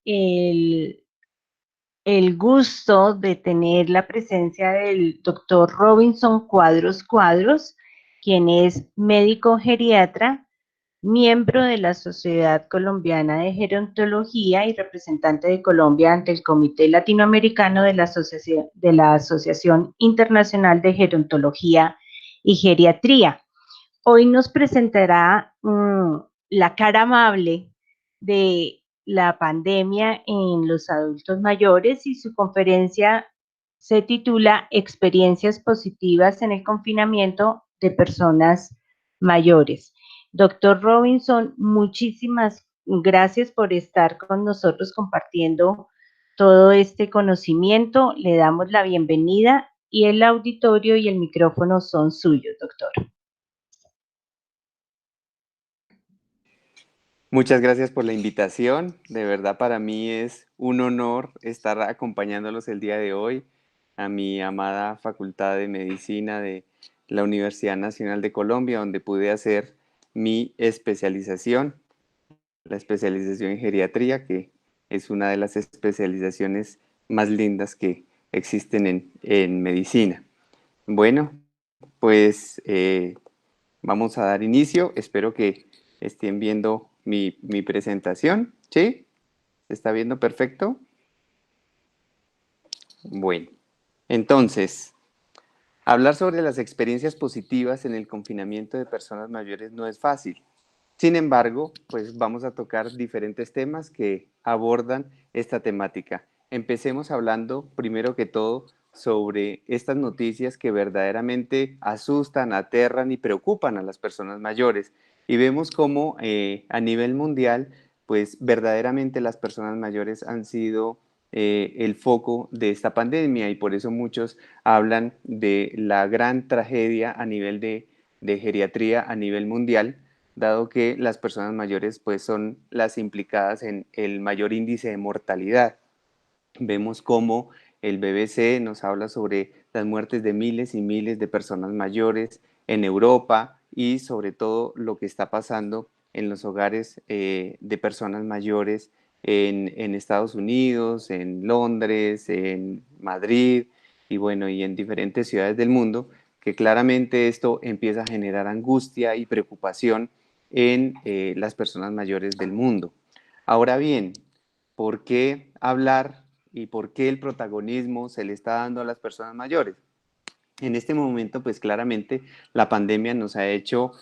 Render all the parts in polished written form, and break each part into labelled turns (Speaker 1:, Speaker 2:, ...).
Speaker 1: el, el gusto de tener la presencia del doctor Robinson Cuadros Cuadros, quien es médico geriatra, miembro de la Sociedad Colombiana de Gerontología y representante de Colombia ante el Comité Latinoamericano de la Asociación Internacional de Gerontología y Geriatría. Hoy nos presentará la cara amable de la pandemia en los adultos mayores y su conferencia se titula Experiencias positivas en el confinamiento de personas mayores. Doctor Robinson, muchísimas gracias por estar con nosotros compartiendo todo este conocimiento. Le damos la bienvenida y el auditorio y el micrófono son suyos, doctor.
Speaker 2: Muchas gracias por la invitación. De verdad para mí es un honor estar acompañándolos el día de hoy a mi amada Facultad de Medicina de la Universidad Nacional de Colombia, donde pude hacer mi especialización, la especialización en geriatría, que es una de las especializaciones más lindas que existen en medicina. Bueno, pues vamos a dar inicio. Espero que estén viendo mi presentación. ¿Sí? ¿Se está viendo perfecto? Bueno, entonces, hablar sobre las experiencias positivas en el confinamiento de personas mayores no es fácil. Sin embargo, pues vamos a tocar diferentes temas que abordan esta temática. Empecemos hablando, primero que todo, sobre estas noticias que verdaderamente asustan, aterran y preocupan a las personas mayores. Y vemos cómo a nivel mundial, pues verdaderamente las personas mayores han sido el foco de esta pandemia y por eso muchos hablan de la gran tragedia a nivel de geriatría a nivel mundial, dado que las personas mayores pues son las implicadas en el mayor índice de mortalidad. Vemos cómo el BBC nos habla sobre las muertes de miles y miles de personas mayores en Europa y sobre todo lo que está pasando en los hogares de personas mayores en Estados Unidos, en Londres, en Madrid y bueno, y en diferentes ciudades del mundo, que claramente esto empieza a generar angustia y preocupación en las personas mayores del mundo. Ahora bien, ¿por qué hablar y por qué el protagonismo se le está dando a las personas mayores? En este momento, pues claramente la pandemia nos ha hecho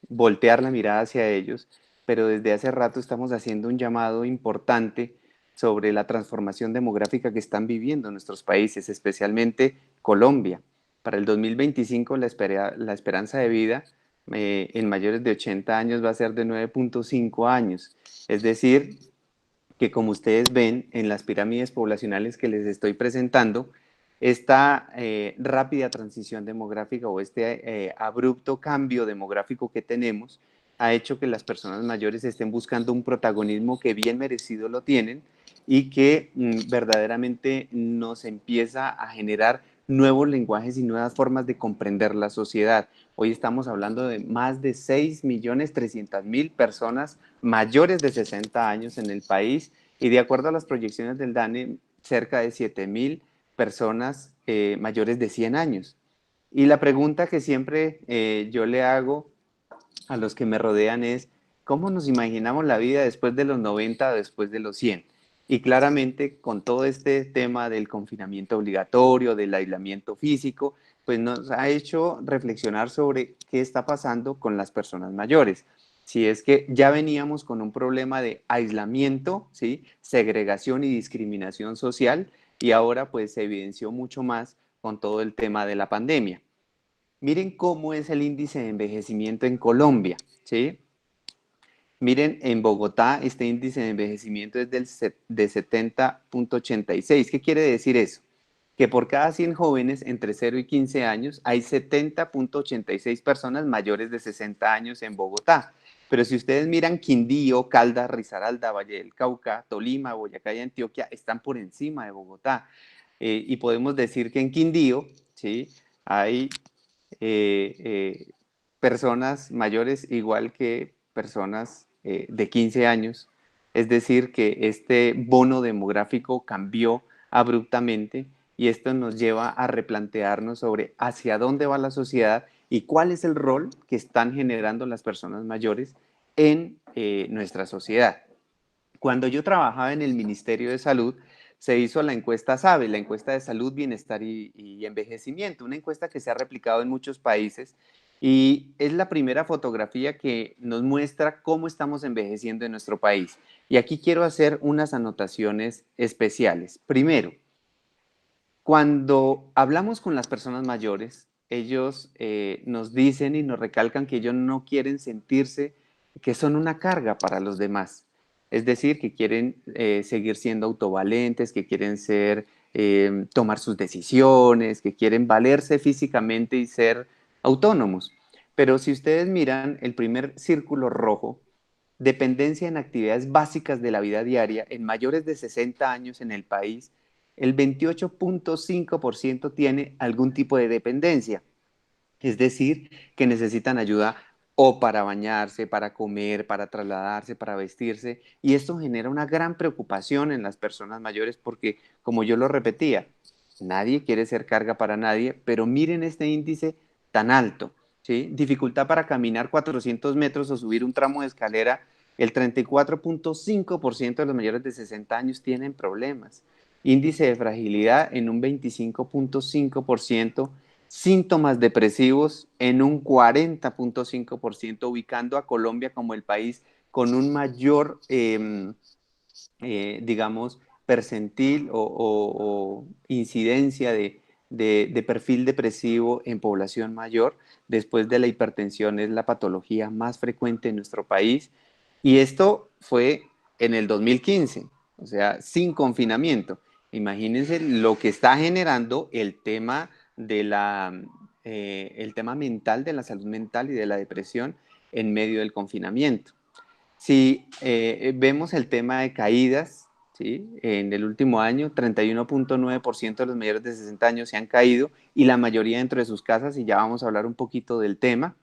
Speaker 2: voltear la mirada hacia ellos, pero desde hace rato estamos haciendo un llamado importante sobre la transformación demográfica que están viviendo nuestros países, especialmente Colombia. Para el 2025 la esperanza de vida en mayores de 80 años va a ser de 9.5 años, es decir, que como ustedes ven en las pirámides poblacionales que les estoy presentando, esta rápida transición demográfica o este abrupto cambio demográfico que tenemos ha hecho que las personas mayores estén buscando un protagonismo que bien merecido lo tienen y que verdaderamente nos empieza a generar nuevos lenguajes y nuevas formas de comprender la sociedad. Hoy estamos hablando de más de 6.300.000 personas mayores de 60 años en el país y de acuerdo a las proyecciones del DANE, cerca de 7.000 personas mayores de 100 años. Y la pregunta que siempre yo le hago a los que me rodean es, ¿cómo nos imaginamos la vida después de los 90 o después de los 100? Y claramente con todo este tema del confinamiento obligatorio, del aislamiento físico, pues nos ha hecho reflexionar sobre qué está pasando con las personas mayores. Si es que ya veníamos con un problema de aislamiento, ¿sí? Segregación y discriminación social, y ahora pues se evidenció mucho más con todo el tema de la pandemia. Miren cómo es el índice de envejecimiento en Colombia, ¿sí? Miren, en Bogotá este índice de envejecimiento es de 70.86. ¿Qué quiere decir eso? Que por cada 100 jóvenes entre 0 y 15 años hay 70.86 personas mayores de 60 años en Bogotá. Pero si ustedes miran Quindío, Caldas, Risaralda, Valle del Cauca, Tolima, Boyacá y Antioquia, están por encima de Bogotá. Y podemos decir que en Quindío, ¿sí? Hay eh, eh, personas mayores igual que personas de 15 años Es decir, que este bono demográfico cambió abruptamente y esto nos lleva a replantearnos sobre hacia dónde va la sociedad y cuál es el rol que están generando las personas mayores en nuestra sociedad. Cuando yo trabajaba en el Ministerio de Salud, se hizo la encuesta SABE, la encuesta de salud, bienestar y envejecimiento, una encuesta que se ha replicado en muchos países y es la primera fotografía que nos muestra cómo estamos envejeciendo en nuestro país. Y aquí quiero hacer unas anotaciones especiales. Primero, cuando hablamos con las personas mayores, ellos nos dicen y nos recalcan que ellos no quieren sentirse que son una carga para los demás. Es decir, que quieren seguir siendo autovalentes, que quieren tomar sus decisiones, que quieren valerse físicamente y ser autónomos. Pero si ustedes miran el primer círculo rojo, dependencia en actividades básicas de la vida diaria en mayores de 60 años en el país, el 28.5% tiene algún tipo de dependencia, es decir, que necesitan ayuda o para bañarse, para comer, para trasladarse, para vestirse, y esto genera una gran preocupación en las personas mayores porque, como yo lo repetía, nadie quiere ser carga para nadie, pero miren este índice tan alto, ¿sí? Dificultad para caminar 400 metros o subir un tramo de escalera, el 34.5% de los mayores de 60 años tienen problemas. Índice de fragilidad en un 25.5%, síntomas depresivos en un 40.5%, ubicando a Colombia como el país con un mayor, digamos, percentil o incidencia de perfil depresivo en población mayor. Después de la hipertensión es la patología más frecuente en nuestro país. Y esto fue en el 2015, o sea, sin confinamiento. Imagínense lo que está generando el tema mental de la salud mental y de la depresión en medio del confinamiento. Si vemos el tema de caídas, ¿sí? En el último año, 31.9% de los mayores de 60 años se han caído y la mayoría dentro de sus casas, y ya vamos a hablar un poquito del tema.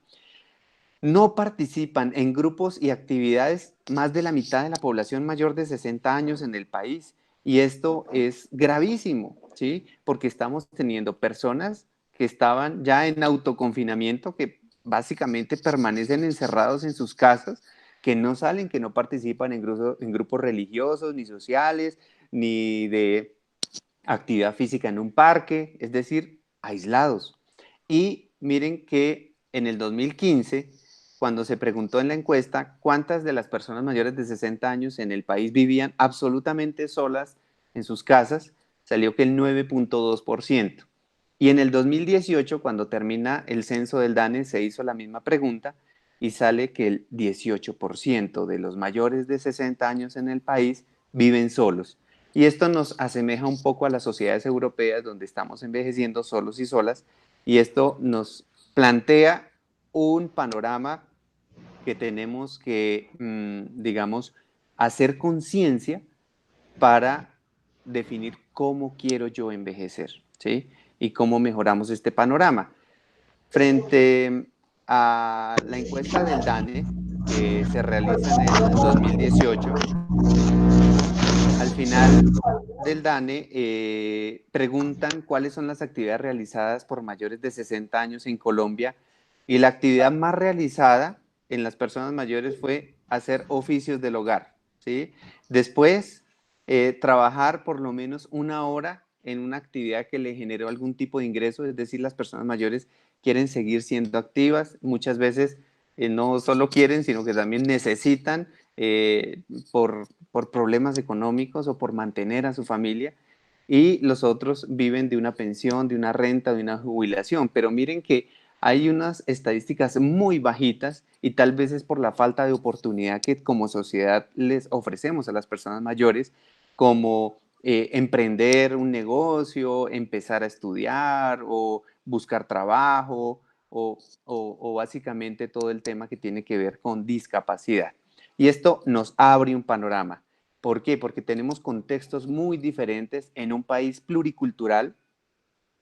Speaker 2: No participan en grupos y actividades más de la mitad de la población mayor de 60 años en el país. Y esto es gravísimo, ¿sí? Porque estamos teniendo personas que estaban ya en autoconfinamiento, que básicamente permanecen encerrados en sus casas, que no salen, que no participan en grupos religiosos, ni sociales, ni de actividad física en un parque, es decir, aislados. Y miren que en el 2015, cuando se preguntó en la encuesta cuántas de las personas mayores de 60 años en el país vivían absolutamente solas en sus casas, salió que el 9.2%. Y en el 2018, cuando termina el censo del DANE, se hizo la misma pregunta y sale que el 18% de los mayores de 60 años en el país viven solos. Y esto nos asemeja un poco a las sociedades europeas donde estamos envejeciendo solos y solas, y esto nos plantea un panorama que tenemos que, digamos, hacer conciencia para definir cómo quiero yo envejecer, ¿sí? Y cómo mejoramos este panorama. Frente a la encuesta del DANE, que se realiza en el 2018, al final del DANE preguntan cuáles son las actividades realizadas por mayores de 60 años en Colombia y la actividad más realizada en las personas mayores fue hacer oficios del hogar, ¿sí? Después, trabajar por lo menos una hora en una actividad que le generó algún tipo de ingreso, es decir, las personas mayores quieren seguir siendo activas, muchas veces no solo quieren, sino que también necesitan eh, por problemas económicos o por mantener a su familia, y los otros viven de una pensión, de una renta, de una jubilación. Pero miren que hay unas estadísticas muy bajitas y tal vez es por la falta de oportunidad que como sociedad les ofrecemos a las personas mayores, como emprender un negocio, empezar a estudiar o buscar trabajo o básicamente todo el tema que tiene que ver con discapacidad. Y esto nos abre un panorama. ¿Por qué? Porque tenemos contextos muy diferentes en un país pluricultural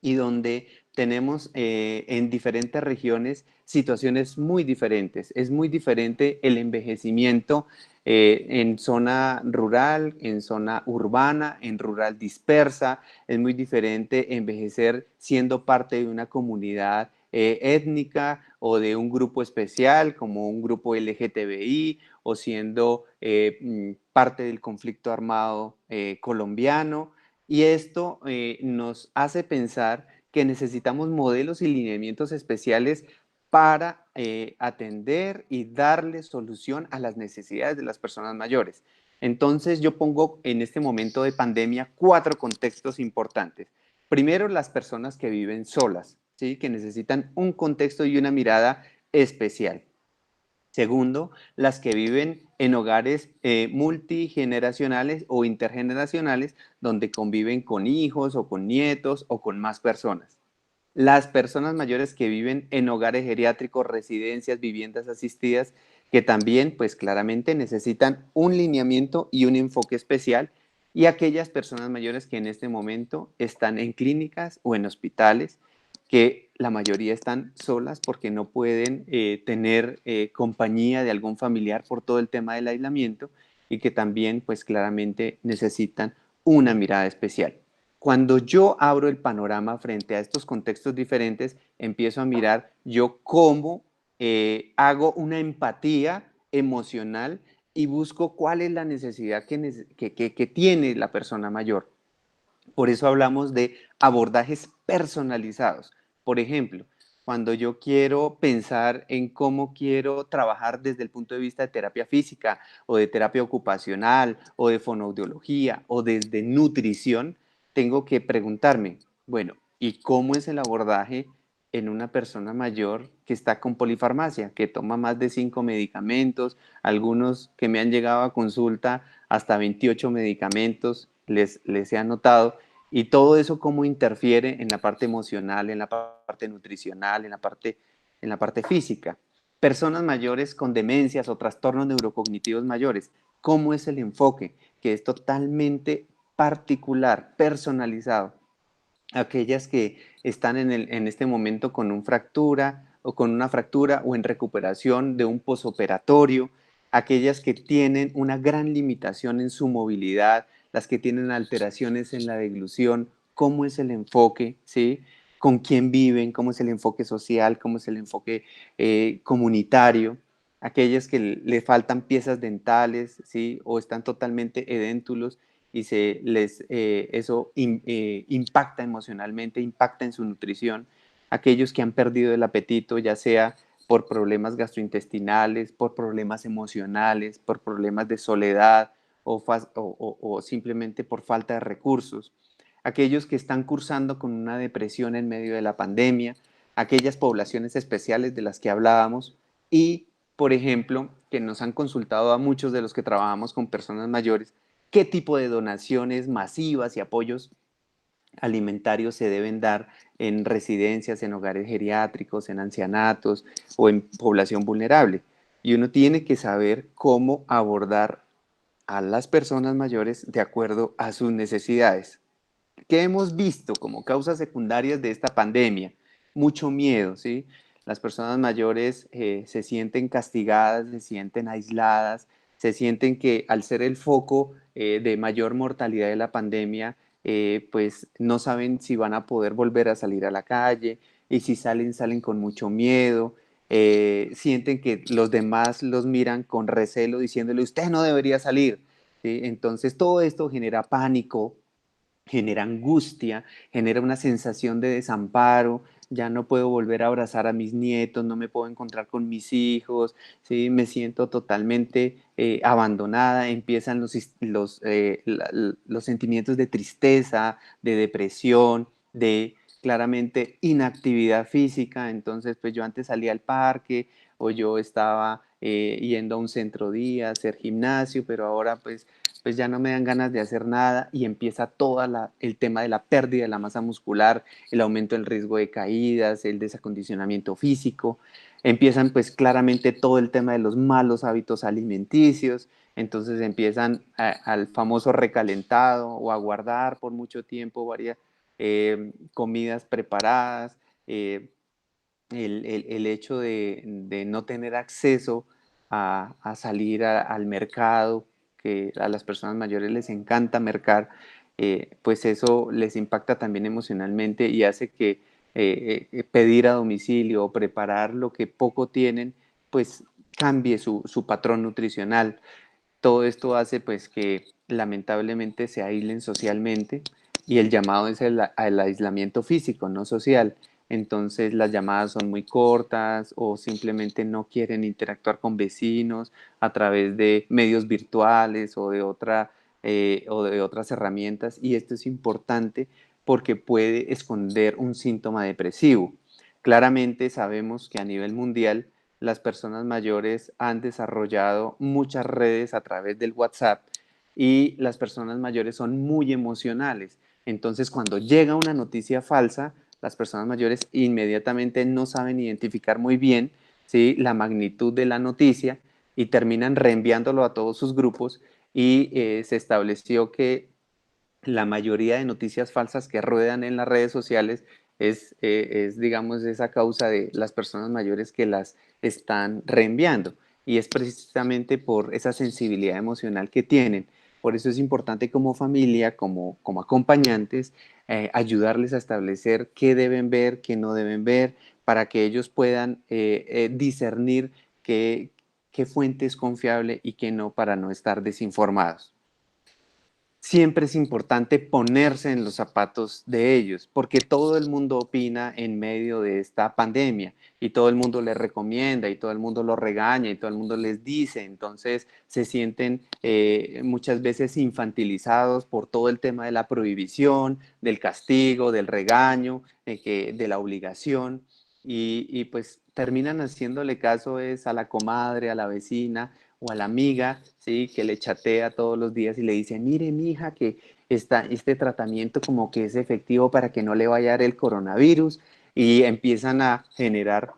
Speaker 2: y donde tenemos en diferentes regiones situaciones muy diferentes. Es muy diferente el envejecimiento en zona rural, en zona urbana, en rural dispersa. Es muy diferente envejecer siendo parte de una comunidad étnica o de un grupo especial como un grupo LGTBI o siendo parte del conflicto armado colombiano. Y esto nos hace pensar que necesitamos modelos y lineamientos especiales para atender y darle solución a las necesidades de las personas mayores. Entonces yo pongo en este momento de pandemia 4 contextos importantes. Primero, las personas que viven solas, ¿sí? Que necesitan un contexto y una mirada especial. Segundo, las que viven en hogares multigeneracionales o intergeneracionales, donde conviven con hijos o con nietos o con más personas. Las personas mayores que viven en hogares geriátricos, residencias, viviendas asistidas, que también, pues claramente necesitan un lineamiento y un enfoque especial, y aquellas personas mayores que en este momento están en clínicas o en hospitales, que la mayoría están solas porque no pueden tener compañía de algún familiar por todo el tema del aislamiento y que también, pues claramente necesitan una mirada especial. Cuando yo abro el panorama frente a estos contextos diferentes, empiezo a mirar yo cómo hago una empatía emocional y busco cuál es la necesidad que tiene la persona mayor. Por eso hablamos de abordajes personalizados. Por ejemplo, cuando yo quiero pensar en cómo quiero trabajar desde el punto de vista de terapia física o de terapia ocupacional o de fonoaudiología o desde nutrición, tengo que preguntarme, bueno, ¿y cómo es el abordaje en una persona mayor que está con polifarmacia, que toma más de 5 medicamentos, algunos que me han llegado a consulta hasta 28 medicamentos, les he anotado, y todo eso cómo interfiere en la parte emocional, en la parte nutricional, en la parte física? Personas mayores con demencias o trastornos neurocognitivos mayores, ¿cómo es el enfoque? Que es totalmente particular, personalizado. Aquellas que están en este momento con una fractura o con una fractura o en recuperación de un posoperatorio, aquellas que tienen una gran limitación en su movilidad, las que tienen alteraciones en la deglución, cómo es el enfoque, ¿sí? Con quién viven, cómo es el enfoque social, cómo es el enfoque comunitario, aquellas que le faltan piezas dentales, ¿sí? O están totalmente edéntulos y eso impacta emocionalmente, impacta en su nutrición. Aquellos que han perdido el apetito, ya sea por problemas gastrointestinales, por problemas emocionales, por problemas de soledad o simplemente por falta de recursos. Aquellos que están cursando con una depresión en medio de la pandemia, aquellas poblaciones especiales de las que hablábamos y, por ejemplo, que nos han consultado a muchos de los que trabajamos con personas mayores, qué tipo de donaciones masivas y apoyos alimentarios se deben dar en residencias, en hogares geriátricos, en ancianatos o en población vulnerable. Y uno tiene que saber cómo abordar a las personas mayores de acuerdo a sus necesidades. ¿Qué hemos visto como causas secundarias de esta pandemia? Mucho miedo, ¿sí? Las personas mayores se sienten castigadas, se sienten aisladas, se sienten que al ser el foco de mayor mortalidad de la pandemia, pues no saben si van a poder volver a salir a la calle y si salen, salen con mucho miedo. Sienten que los demás los miran con recelo diciéndole, usted no debería salir, ¿sí? Entonces todo esto genera pánico, genera angustia, genera una sensación de desamparo, ya no puedo volver a abrazar a mis nietos, no me puedo encontrar con mis hijos, ¿sí? Me siento totalmente abandonada, empiezan los sentimientos de tristeza, de depresión, de claramente inactividad física. Entonces pues yo antes salía al parque o yo estaba yendo a un centro día, a hacer gimnasio, pero ahora pues ya no me dan ganas de hacer nada y empieza todo el tema de la pérdida de la masa muscular, el aumento del riesgo de caídas, el desacondicionamiento físico. Empiezan pues claramente todo el tema de los malos hábitos alimenticios, entonces empiezan al famoso recalentado o a guardar por mucho tiempo varias comidas preparadas, el hecho de no tener acceso a salir al mercado, que a las personas mayores les encanta mercar, pues eso les impacta también emocionalmente y hace que pedir a domicilio o preparar lo que poco tienen, pues cambie su patrón nutricional. Todo esto hace pues que lamentablemente se aíslen socialmente y el llamado es al aislamiento físico, no social. Entonces las llamadas son muy cortas o simplemente no quieren interactuar con vecinos a través de medios virtuales o de otras herramientas, y esto es importante porque puede esconder un síntoma depresivo. Claramente sabemos que a nivel mundial las personas mayores han desarrollado muchas redes a través del WhatsApp y las personas mayores son muy emocionales. Entonces, cuando llega una noticia falsa, las personas mayores inmediatamente no saben identificar muy bien, ¿sí?, la magnitud de la noticia y terminan reenviándolo a todos sus grupos, y se estableció que la mayoría de noticias falsas que ruedan en las redes sociales digamos, esa causa de las personas mayores que las están reenviando. Y es precisamente por esa sensibilidad emocional que tienen. Por eso es importante como familia, como acompañantes, ayudarles a establecer qué deben ver, qué no deben ver, para que ellos puedan discernir qué fuente es confiable y qué no, para no estar desinformados. Siempre es importante ponerse en los zapatos de ellos, porque todo el mundo opina en medio de esta pandemia y todo el mundo les recomienda y todo el mundo los regaña y todo el mundo les dice. Entonces se sienten muchas veces infantilizados por todo el tema de la prohibición, del castigo, del regaño, de la obligación, y pues terminan haciéndole caso es a la comadre, a la vecina o a la amiga, ¿sí?, que le chatea todos los días y le dice: mire, mija, que este tratamiento como que es efectivo para que no le vaya a dar el coronavirus, y empiezan a generar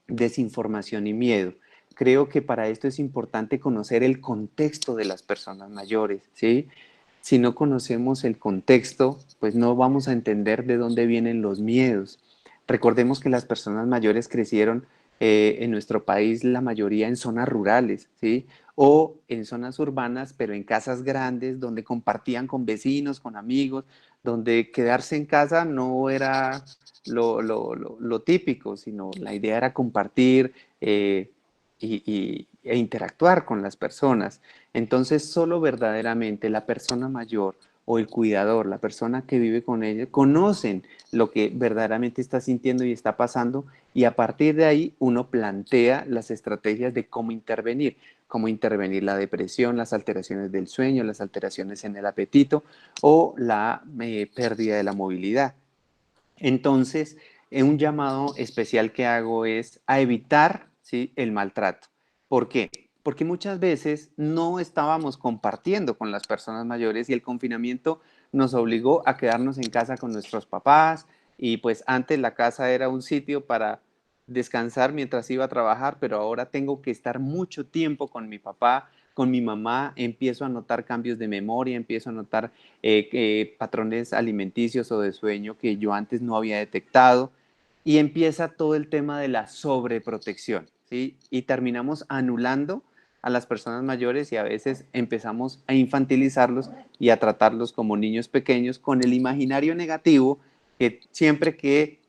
Speaker 2: desinformación y miedo. Creo que para esto es importante conocer el contexto de las personas mayores, ¿sí? Si no conocemos el contexto, pues no vamos a entender de dónde vienen los miedos. Recordemos que las personas mayores crecieron en nuestro país, la mayoría en zonas rurales, ¿sí? O en zonas urbanas, pero en casas grandes, donde compartían con vecinos, con amigos, donde quedarse en casa no era lo típico, sino la idea era compartir e interactuar con las personas. Entonces, solo verdaderamente la persona mayor o el cuidador, la persona que vive con ella, conocen lo que verdaderamente está sintiendo y está pasando, y a partir de ahí uno plantea las estrategias de cómo intervenir la depresión, las alteraciones del sueño, las alteraciones en el apetito o la pérdida de la movilidad. Entonces, un llamado especial que hago es a evitar, ¿sí?, el maltrato. ¿Por qué? Porque muchas veces no estábamos compartiendo con las personas mayores y el confinamiento nos obligó a quedarnos en casa con nuestros papás, y pues antes la casa era un sitio para descansar mientras iba a trabajar, pero ahora tengo que estar mucho tiempo con mi papá, con mi mamá. Empiezo a notar cambios de memoria, empiezo a notar patrones alimenticios o de sueño que yo antes no había detectado, y empieza todo el tema de la sobreprotección, ¿sí? Y terminamos anulando a las personas mayores y a veces empezamos a infantilizarlos y a tratarlos como niños pequeños, con el imaginario negativo que siempre que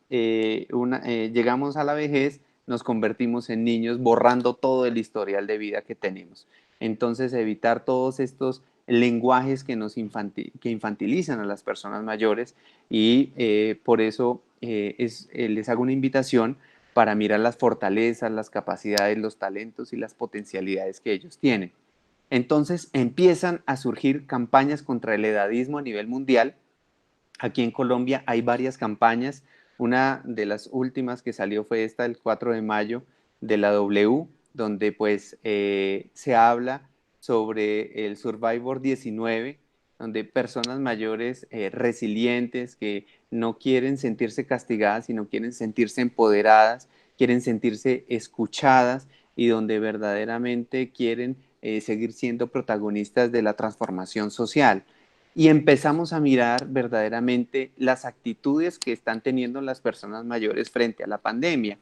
Speaker 2: llegamos a la vejez nos convertimos en niños, borrando todo el historial de vida que tenemos. Entonces, evitar todos estos lenguajes que infantilizan a las personas mayores, y por eso les hago una invitación para mirar las fortalezas, las capacidades, los talentos y las potencialidades que ellos tienen. Entonces empiezan a surgir campañas contra el edadismo a nivel mundial. Aquí en Colombia hay varias campañas. Una de las últimas que salió fue esta del 4 de mayo de la W, donde pues se habla sobre el Survivor 19, donde personas mayores resilientes que no quieren sentirse castigadas, sino quieren sentirse empoderadas, quieren sentirse escuchadas, y donde verdaderamente quieren seguir siendo protagonistas de la transformación social. Y empezamos a mirar verdaderamente las actitudes que están teniendo las personas mayores frente a la pandemia.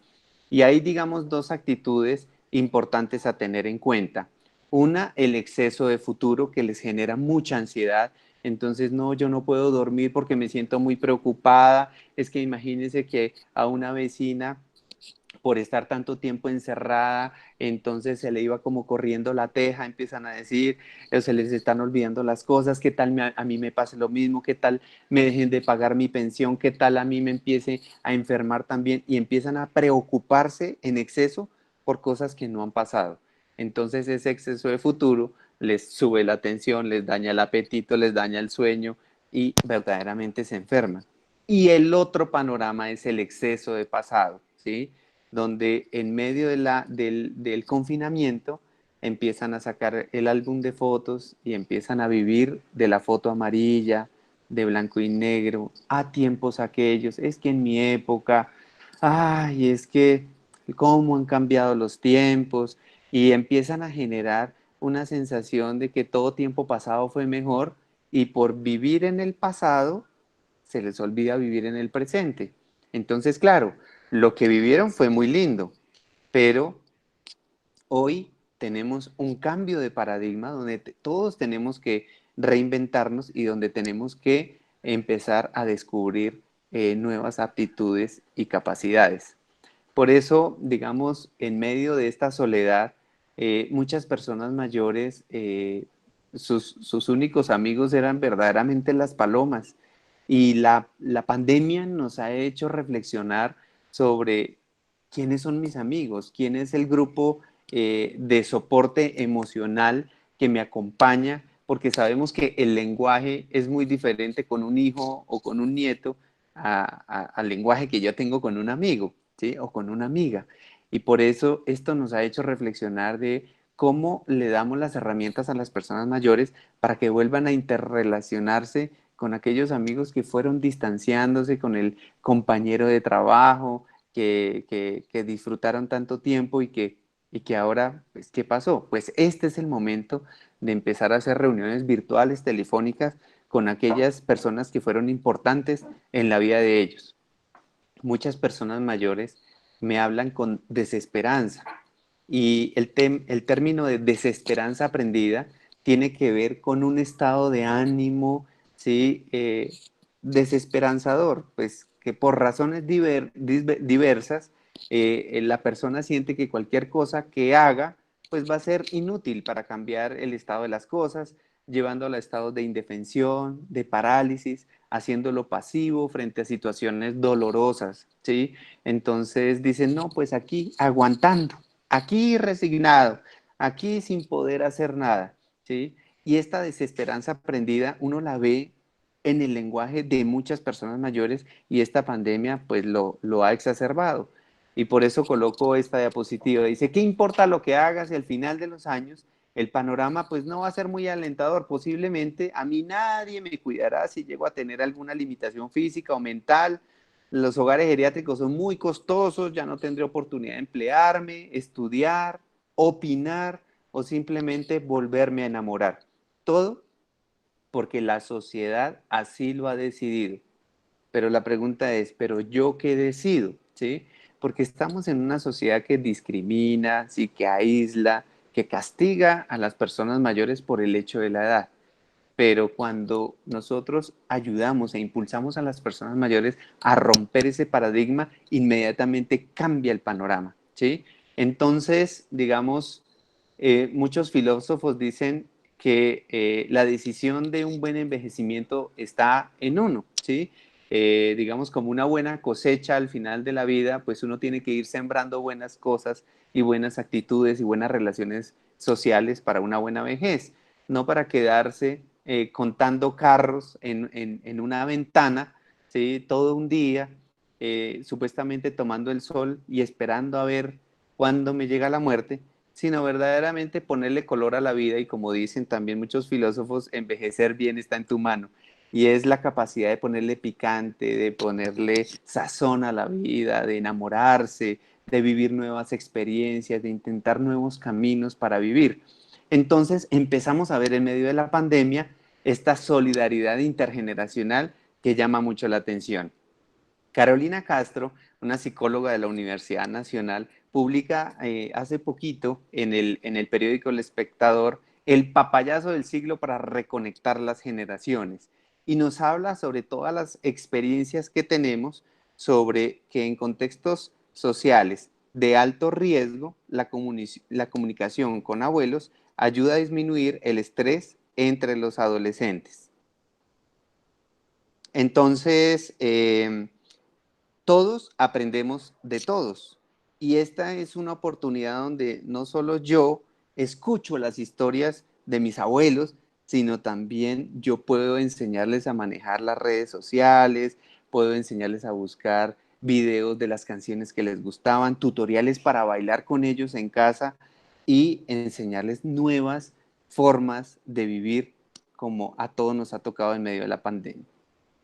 Speaker 2: Y hay, digamos, dos actitudes importantes a tener en cuenta. Una, el exceso de futuro que les genera mucha ansiedad. Entonces, no, yo no puedo dormir porque me siento muy preocupada. Es que imagínense que a una vecina por estar tanto tiempo encerrada, entonces se le iba como corriendo la teja, empiezan a decir, se les están olvidando las cosas, qué tal a mí me pase lo mismo, qué tal me dejen de pagar mi pensión, qué tal a mí me empiece a enfermar también, y empiezan a preocuparse en exceso por cosas que no han pasado. Entonces ese exceso de futuro les sube la tensión, les daña el apetito, les daña el sueño y verdaderamente se enferman. Y el otro panorama es el exceso de pasado, ¿sí? Donde en medio del confinamiento empiezan a sacar el álbum de fotos y empiezan a vivir de la foto amarilla, de blanco y negro, a tiempos aquellos, es que en mi época, ay, es que cómo han cambiado los tiempos, y empiezan a generar una sensación de que todo tiempo pasado fue mejor y por vivir en el pasado se les olvida vivir en el presente. Entonces, claro, lo que vivieron fue muy lindo, pero hoy tenemos un cambio de paradigma donde todos tenemos que reinventarnos y donde tenemos que empezar a descubrir nuevas aptitudes y capacidades. Por eso, digamos, en medio de esta soledad, muchas personas mayores, sus únicos amigos eran verdaderamente las palomas. Y la pandemia nos ha hecho reflexionar sobre quiénes son mis amigos, quién es el grupo de soporte emocional que me acompaña, porque sabemos que el lenguaje es muy diferente con un hijo o con un nieto al lenguaje que yo tengo con un amigo, ¿sí? O con una amiga. Y por eso esto nos ha hecho reflexionar de cómo le damos las herramientas a las personas mayores para que vuelvan a interrelacionarse con aquellos amigos que fueron distanciándose, con el compañero de trabajo, que disfrutaron tanto tiempo y que ahora, pues, ¿qué pasó? Pues este es el momento de empezar a hacer reuniones virtuales, telefónicas, con aquellas personas que fueron importantes en la vida de ellos. Muchas personas mayores me hablan con desesperanza y el término de desesperanza aprendida tiene que ver con un estado de ánimo, ¿sí? Desesperanzador, pues que por razones diversas la persona siente que cualquier cosa que haga pues va a ser inútil para cambiar el estado de las cosas, llevándolo a estados de indefensión, de parálisis, haciéndolo pasivo frente a situaciones dolorosas, ¿sí? Entonces dicen, no, pues aquí aguantando, aquí resignado, aquí sin poder hacer nada, ¿sí? Y esta desesperanza aprendida uno la ve en el lenguaje de muchas personas mayores y esta pandemia pues lo ha exacerbado. Y por eso coloco esta diapositiva. Dice, ¿qué importa lo que hagas y al final de los años el panorama pues no va a ser muy alentador? Posiblemente a mí nadie me cuidará si llego a tener alguna limitación física o mental. Los hogares geriátricos son muy costosos, ya no tendré oportunidad de emplearme, estudiar, opinar o simplemente volverme a enamorar. Todo porque la sociedad así lo ha decidido. Pero la pregunta es, ¿pero yo qué decido? ¿Sí? Porque estamos en una sociedad que discrimina, sí, que aísla, que castiga a las personas mayores por el hecho de la edad. Pero cuando nosotros ayudamos e impulsamos a las personas mayores a romper ese paradigma, inmediatamente cambia el panorama, ¿sí? Entonces, digamos, muchos filósofos dicen que la decisión de un buen envejecimiento está en uno, ¿sí? Digamos, como una buena cosecha al final de la vida, pues uno tiene que ir sembrando buenas cosas y buenas actitudes y buenas relaciones sociales para una buena vejez, no para quedarse contando carros en una ventana, ¿sí? Todo un día, supuestamente tomando el sol y esperando a ver cuándo me llega la muerte, sino verdaderamente ponerle color a la vida y como dicen también muchos filósofos, envejecer bien está en tu mano. Y es la capacidad de ponerle picante, de ponerle sazón a la vida, de enamorarse, de vivir nuevas experiencias, de intentar nuevos caminos para vivir. Entonces empezamos a ver en medio de la pandemia esta solidaridad intergeneracional que llama mucho la atención. Carolina Castro, una psicóloga de la Universidad Nacional, publica hace poquito en el periódico El Espectador el papayazo del siglo para reconectar las generaciones. Y nos habla sobre todas las experiencias que tenemos sobre que en contextos sociales de alto riesgo, la comunicación con abuelos ayuda a disminuir el estrés entre los adolescentes. Entonces, todos aprendemos de todos. Y esta es una oportunidad donde no solo yo escucho las historias de mis abuelos, sino también yo puedo enseñarles a manejar las redes sociales, puedo enseñarles a buscar videos de las canciones que les gustaban, tutoriales para bailar con ellos en casa y enseñarles nuevas formas de vivir como a todos nos ha tocado en medio de la pandemia.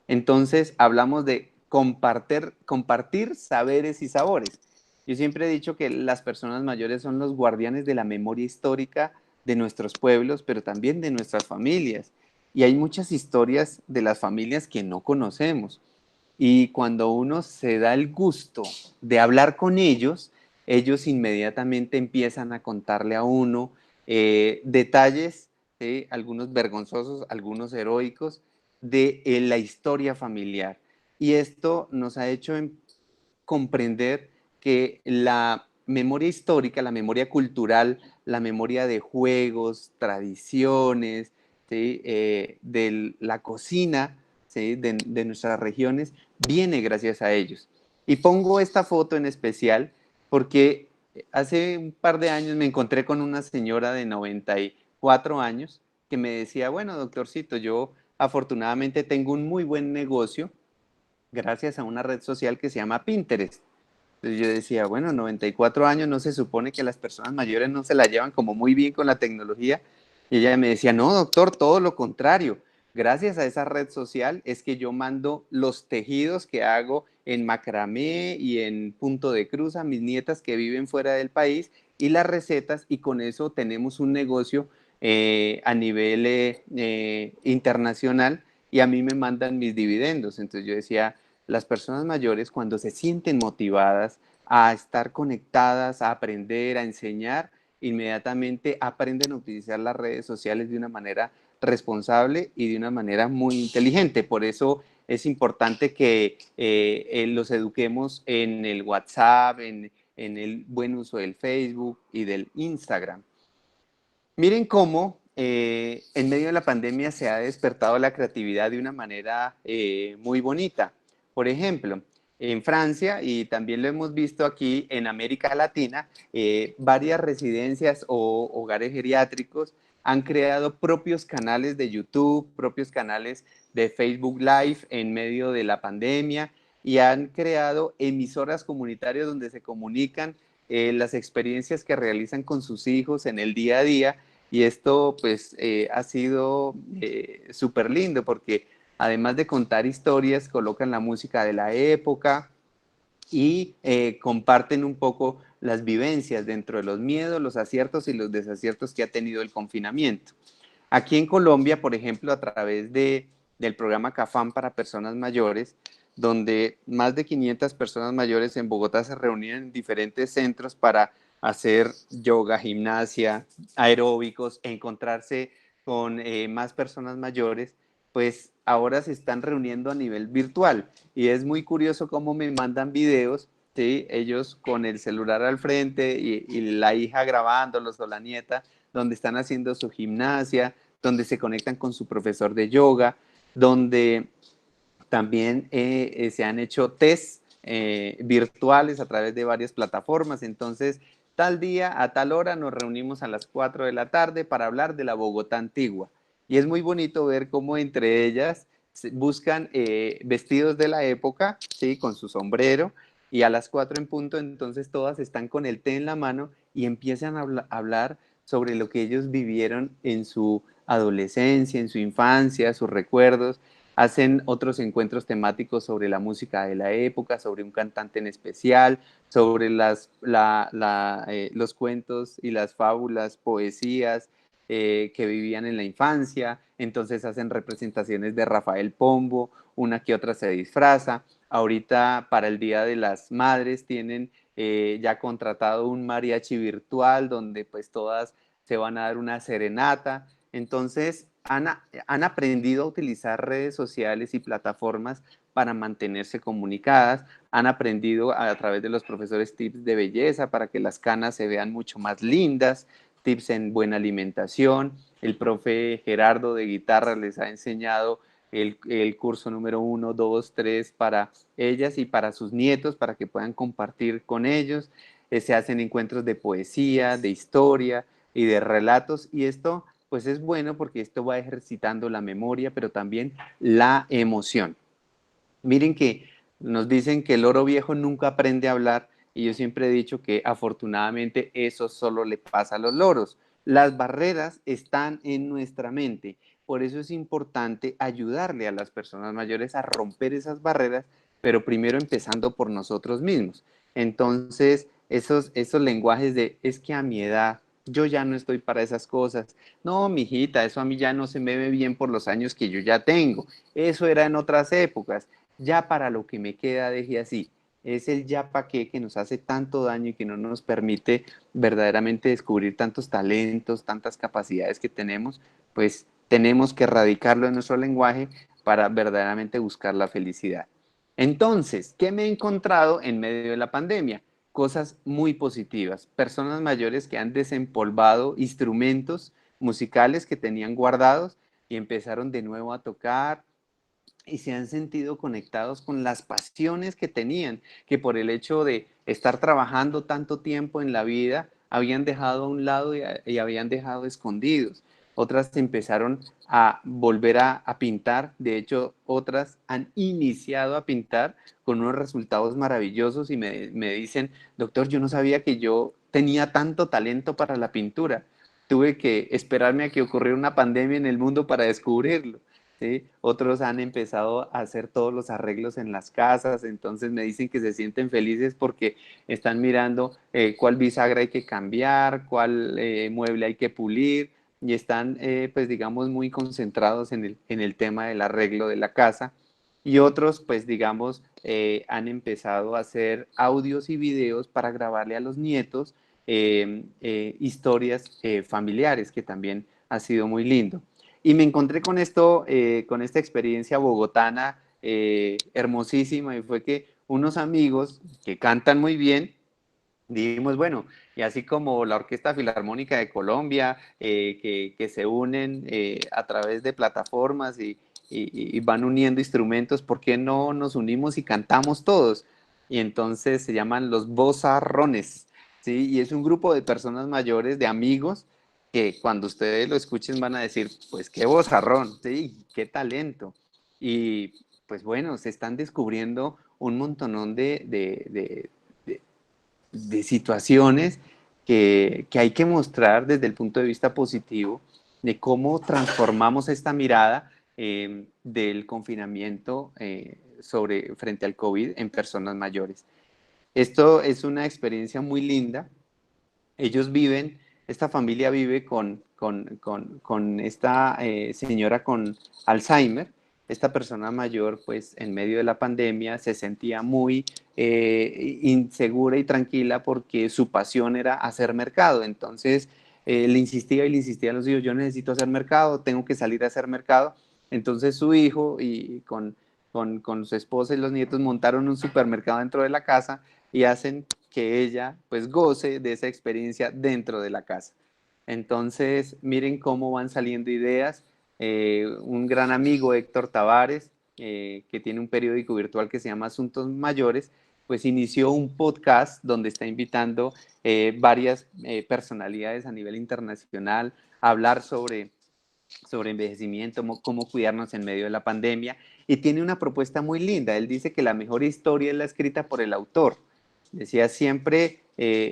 Speaker 2: Entonces, hablamos de compartir saberes y sabores. Yo siempre he dicho que las personas mayores son los guardianes de la memoria histórica de nuestros pueblos, pero también de nuestras familias. Y hay muchas historias de las familias que no conocemos. Y cuando uno se da el gusto de hablar con ellos inmediatamente empiezan a contarle a uno detalles, ¿sí? Algunos vergonzosos, algunos heroicos, de la historia familiar. Y esto nos ha hecho comprender que la memoria histórica, la memoria cultural, la memoria de juegos, tradiciones, ¿sí? De la cocina, ¿sí? De nuestras regiones, viene gracias a ellos. Y pongo esta foto en especial porque hace un par de años me encontré con una señora de 94 años que me decía, bueno, doctorcito, yo afortunadamente tengo un muy buen negocio gracias a una red social que se llama Pinterest. Entonces yo decía, bueno, 94 años, no se supone que las personas mayores no se la llevan como muy bien con la tecnología. Y ella me decía, no, doctor, todo lo contrario. Gracias a esa red social es que yo mando los tejidos que hago en macramé y en punto de cruz a mis nietas que viven fuera del país y las recetas y con eso tenemos un negocio a nivel internacional y a mí me mandan mis dividendos. Entonces yo decía, las personas mayores cuando se sienten motivadas a estar conectadas, a aprender, a enseñar, inmediatamente aprenden a utilizar las redes sociales de una manera responsable y de una manera muy inteligente. Por eso es importante que los eduquemos en el WhatsApp, en el buen uso del Facebook y del Instagram. Miren cómo en medio de la pandemia se ha despertado la creatividad de una manera muy bonita. Por ejemplo, en Francia, y también lo hemos visto aquí en América Latina, varias residencias o hogares geriátricos han creado propios canales de YouTube, propios canales de Facebook Live en medio de la pandemia y han creado emisoras comunitarias donde se comunican las experiencias que realizan con sus hijos en el día a día y esto pues ha sido súper lindo porque además de contar historias, colocan la música de la época y comparten un poco las vivencias dentro de los miedos, los aciertos y los desaciertos que ha tenido el confinamiento. Aquí en Colombia, por ejemplo, a través del programa CAFAM para personas mayores, donde más de 500 personas mayores en Bogotá se reunían en diferentes centros para hacer yoga, gimnasia, aeróbicos, encontrarse con más personas mayores, pues ahora se están reuniendo a nivel virtual. Y es muy curioso cómo me mandan videos, ¿sí? Ellos con el celular al frente y la hija grabándolos o la nieta, donde están haciendo su gimnasia, donde se conectan con su profesor de yoga, donde también se han hecho tests virtuales a través de varias plataformas. Entonces, tal día, a tal hora, nos reunimos a las 4 de la tarde para hablar de la Bogotá antigua. Y es muy bonito ver cómo entre ellas buscan vestidos de la época, ¿sí? Con su sombrero, y a las 4 en punto, entonces todas están con el té en la mano y empiezan a hablar sobre lo que ellos vivieron en su adolescencia, en su infancia, sus recuerdos. Hacen otros encuentros temáticos sobre la música de la época, sobre un cantante en especial, sobre los cuentos y las fábulas, poesías que vivían en la infancia, entonces hacen representaciones de Rafael Pombo, una que otra se disfraza. Ahorita para el Día de las Madres tienen ya contratado un mariachi virtual donde pues todas se van a dar una serenata. Entonces han aprendido a utilizar redes sociales y plataformas para mantenerse comunicadas, han aprendido a través de los profesores tips de belleza para que las canas se vean mucho más lindas, tips en buena alimentación. El profe Gerardo de guitarra les ha enseñado el curso número 1, 2, 3 para ellas y para sus nietos, para que puedan compartir con ellos. Se hacen encuentros de poesía, de historia y de relatos, y esto pues es bueno porque esto va ejercitando la memoria, pero también la emoción. Miren que nos dicen que el loro viejo nunca aprende a hablar, y yo siempre he dicho que afortunadamente eso solo le pasa a los loros. Las barreras están en nuestra mente, por eso es importante ayudarle a las personas mayores a romper esas barreras, pero primero empezando por nosotros mismos. Entonces, esos lenguajes de es que a mi edad yo ya no estoy para esas cosas. No, mijita, eso a mí ya no se me ve bien por los años que yo ya tengo. Eso era en otras épocas. Ya para lo que me queda, deje así. Es el ya pa' qué que nos hace tanto daño y que no nos permite verdaderamente descubrir tantos talentos, tantas capacidades que tenemos, pues tenemos que erradicarlo en nuestro lenguaje para verdaderamente buscar la felicidad. Entonces, ¿qué me he encontrado en medio de la pandemia? Cosas muy positivas. Personas mayores que han desempolvado instrumentos musicales que tenían guardados y empezaron de nuevo a tocar, y se han sentido conectados con las pasiones que tenían, que por el hecho de estar trabajando tanto tiempo en la vida, habían dejado a un lado y habían dejado escondidos. Otras empezaron a volver a pintar, de hecho otras han iniciado a pintar con unos resultados maravillosos y me dicen, doctor, yo no sabía que yo tenía tanto talento para la pintura. Tuve que esperarme a que ocurriera una pandemia en el mundo para descubrirlo. ¿Sí? Otros han empezado a hacer todos los arreglos en las casas, entonces me dicen que se sienten felices porque están mirando cuál bisagra hay que cambiar, cuál mueble hay que pulir, y están, pues digamos, muy concentrados en el tema del arreglo de la casa. Y otros, pues digamos, han empezado a hacer audios y videos para grabarle a los nietos historias familiares, que también ha sido muy lindo. Y me encontré con esto, con esta experiencia bogotana hermosísima, y fue que unos amigos que cantan muy bien, dijimos, bueno, y así como la Orquesta Filarmónica de Colombia, que se unen a través de plataformas y van uniendo instrumentos, ¿por qué no nos unimos y cantamos todos? Y entonces se llaman los Vozarrones, ¿sí? Y es un grupo de personas mayores, de amigos, que cuando ustedes lo escuchen van a decir, pues qué vozarrón, ¿sí? Qué talento. Y pues bueno, se están descubriendo un montonón de situaciones que hay que mostrar desde el punto de vista positivo, de cómo transformamos esta mirada del confinamiento frente al COVID en personas mayores. Esto es una experiencia muy linda. Ellos viven, esta familia vive con esta señora con Alzheimer. Esta persona mayor, pues en medio de la pandemia, se sentía muy insegura y tranquila porque su pasión era hacer mercado. Entonces, le insistía y le insistía a los hijos, yo necesito hacer mercado, tengo que salir a hacer mercado. Entonces su hijo y con su esposa y los nietos montaron un supermercado dentro de la casa y hacen que ella pues goce de esa experiencia dentro de la casa. Entonces, miren cómo van saliendo ideas. Un gran amigo, Héctor Tavares, que tiene un periódico virtual que se llama Asuntos Mayores, pues inició un podcast donde está invitando varias personalidades a nivel internacional a hablar sobre envejecimiento, cómo cuidarnos en medio de la pandemia, y tiene una propuesta muy linda. Él dice que la mejor historia es la escrita por el autor. Decía, siempre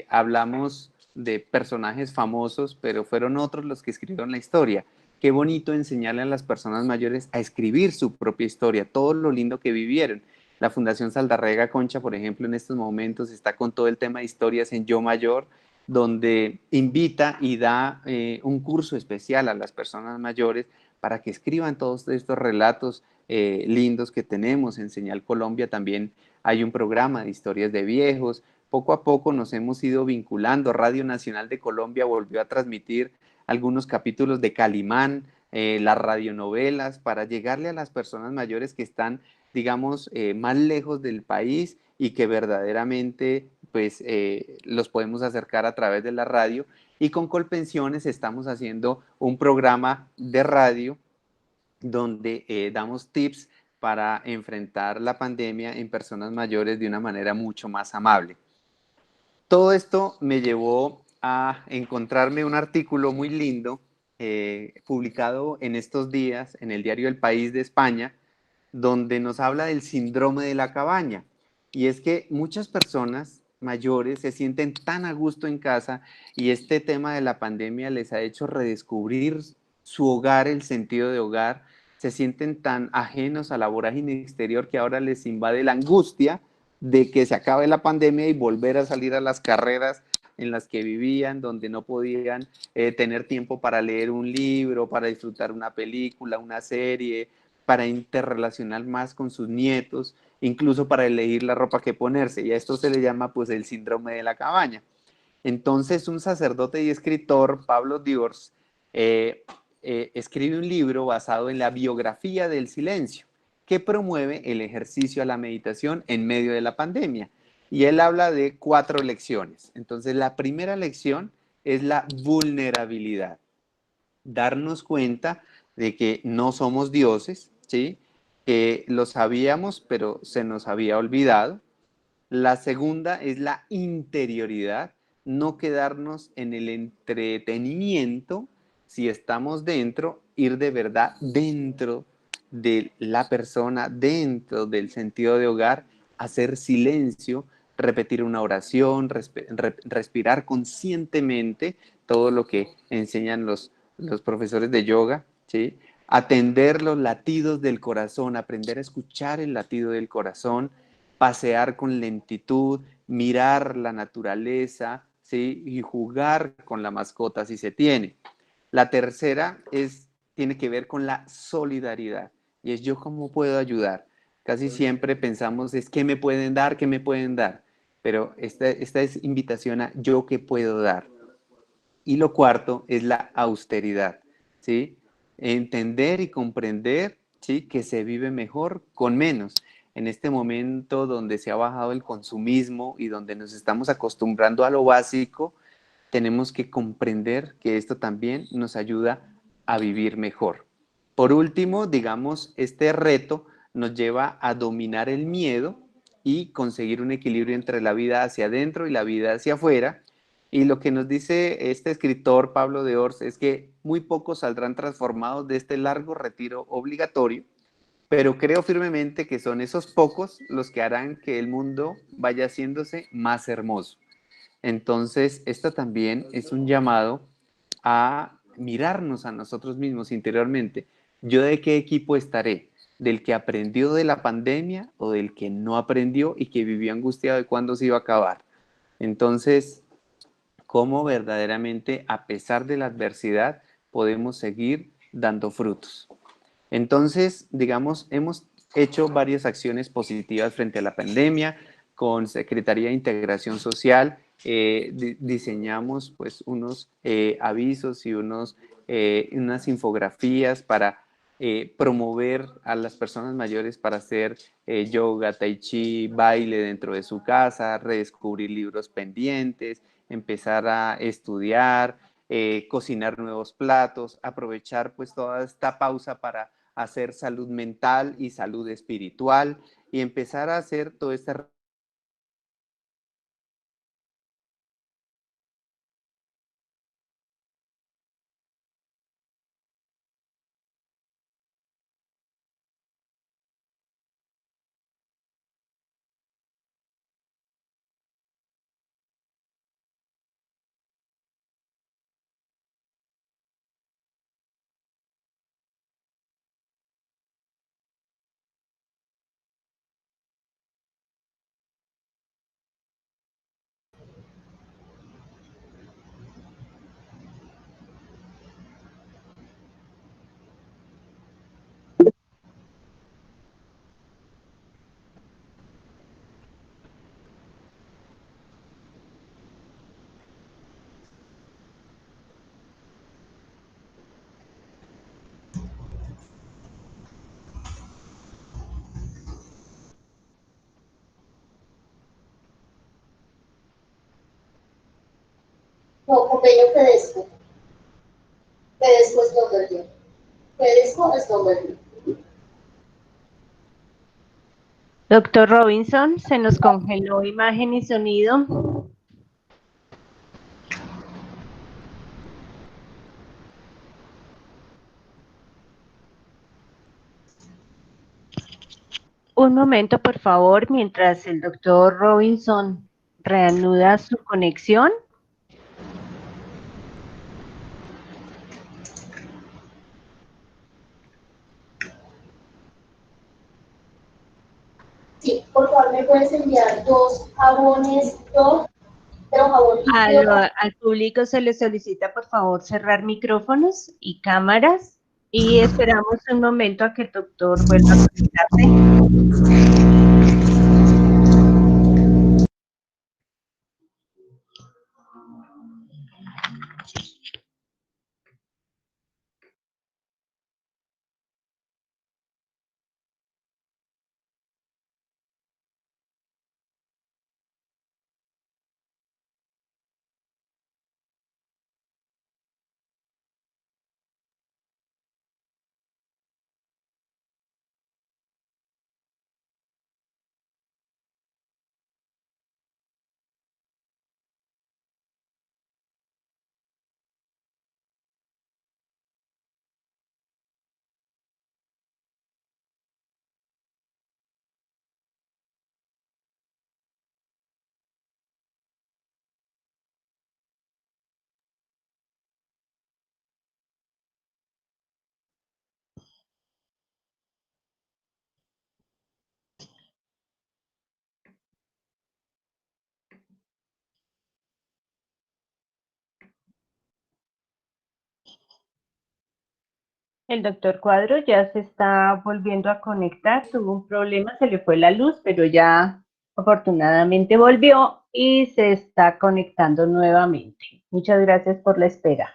Speaker 2: hablamos de personajes famosos, pero fueron otros los que escribieron la historia. Qué bonito enseñarle a las personas mayores a escribir su propia historia, todo lo lindo que vivieron. La Fundación Saldarrega Concha, por ejemplo, en estos momentos está con todo el tema de historias en Yo Mayor, donde invita y da un curso especial a las personas mayores para que escriban todos estos relatos lindos que tenemos. En Señal Colombia también hay un programa de historias de viejos. Poco a poco nos hemos ido vinculando. Radio Nacional de Colombia volvió a transmitir algunos capítulos de Calimán, las radionovelas, para llegarle a las personas mayores que están, digamos, más lejos del país y que verdaderamente pues los podemos acercar a través de la radio. Y con Colpensiones estamos haciendo un programa de radio donde damos tips para enfrentar la pandemia en personas mayores de una manera mucho más amable. Todo esto me llevó a encontrarme un artículo muy lindo publicado en estos días en el diario El País de España, donde nos habla del síndrome de la cabaña. Y es que muchas personas mayores se sienten tan a gusto en casa y este tema de la pandemia les ha hecho redescubrir su hogar, el sentido de hogar. Se sienten tan ajenos a la vorágine exterior que ahora les invade la angustia de que se acabe la pandemia y volver a salir a las carreras en las que vivían, donde no podían tener tiempo para leer un libro, para disfrutar una película, una serie, para interrelacionar más con sus nietos, incluso para elegir la ropa que ponerse. Y a esto se le llama pues el síndrome de la cabaña. Entonces un sacerdote y escritor, Pablo Diors, escribe un libro basado en la biografía del silencio, que promueve el ejercicio a la meditación en medio de la pandemia. Y él habla de 4 lecciones. Entonces la primera lección es la vulnerabilidad, darnos cuenta de que no somos dioses, ¿sí? Que lo sabíamos, pero se nos había olvidado. La segunda es la interioridad, no quedarnos en el entretenimiento. Si estamos dentro, ir de verdad dentro de la persona, dentro del sentido de hogar, hacer silencio, repetir una oración, respirar conscientemente, todo lo que enseñan los profesores de yoga, ¿sí? Atender los latidos del corazón, aprender a escuchar el latido del corazón, pasear con lentitud, mirar la naturaleza, ¿sí? Y jugar con la mascota si se tiene. La tercera tiene que ver con la solidaridad y es yo cómo puedo ayudar. Casi siempre pensamos es qué me pueden dar, qué me pueden dar, pero esta es invitación a yo qué puedo dar. Y lo cuarto es la austeridad, ¿sí? Entender y comprender, ¿sí? Que se vive mejor con menos. En este momento donde se ha bajado el consumismo y donde nos estamos acostumbrando a lo básico, tenemos que comprender que esto también nos ayuda a vivir mejor. Por último, digamos, este reto nos lleva a dominar el miedo y conseguir un equilibrio entre la vida hacia adentro y la vida hacia afuera. Y lo que nos dice este escritor, Pablo de Ors, es que muy pocos saldrán transformados de este largo retiro obligatorio, pero creo firmemente que son esos pocos los que harán que el mundo vaya haciéndose más hermoso. Entonces, esto también es un llamado a mirarnos a nosotros mismos interiormente. ¿Yo de qué equipo estaré? ¿Del que aprendió de la pandemia o del que no aprendió y que vivió angustiado de cuándo se iba a acabar? Entonces, ¿cómo verdaderamente, a pesar de la adversidad, podemos seguir dando frutos? Entonces, digamos, hemos hecho varias acciones positivas frente a la pandemia. Con Secretaría de Integración Social diseñamos pues unos avisos y unas infografías para promover a las personas mayores para hacer yoga, tai chi, baile dentro de su casa, redescubrir libros pendientes, empezar a estudiar, cocinar nuevos platos, aprovechar pues toda esta pausa para hacer salud mental y salud espiritual y empezar a hacer todo este
Speaker 3: Pompeyo Fedesco. Fedesco Slumberger. Fedesco Slumberger.
Speaker 1: Doctor Robinson, se nos congeló imagen y sonido. Un momento, por favor, mientras el doctor Robinson reanuda su conexión.
Speaker 3: Sí, por favor, me puedes enviar 2 jabones Dove, pero jabón líquido.
Speaker 1: Al público se le solicita, por favor, cerrar micrófonos y cámaras y esperamos un momento a que el doctor vuelva a conectarse. El doctor Cuadro ya se está volviendo a conectar, tuvo un problema, se le fue la luz, pero ya afortunadamente volvió y se está conectando nuevamente. Muchas gracias por la espera.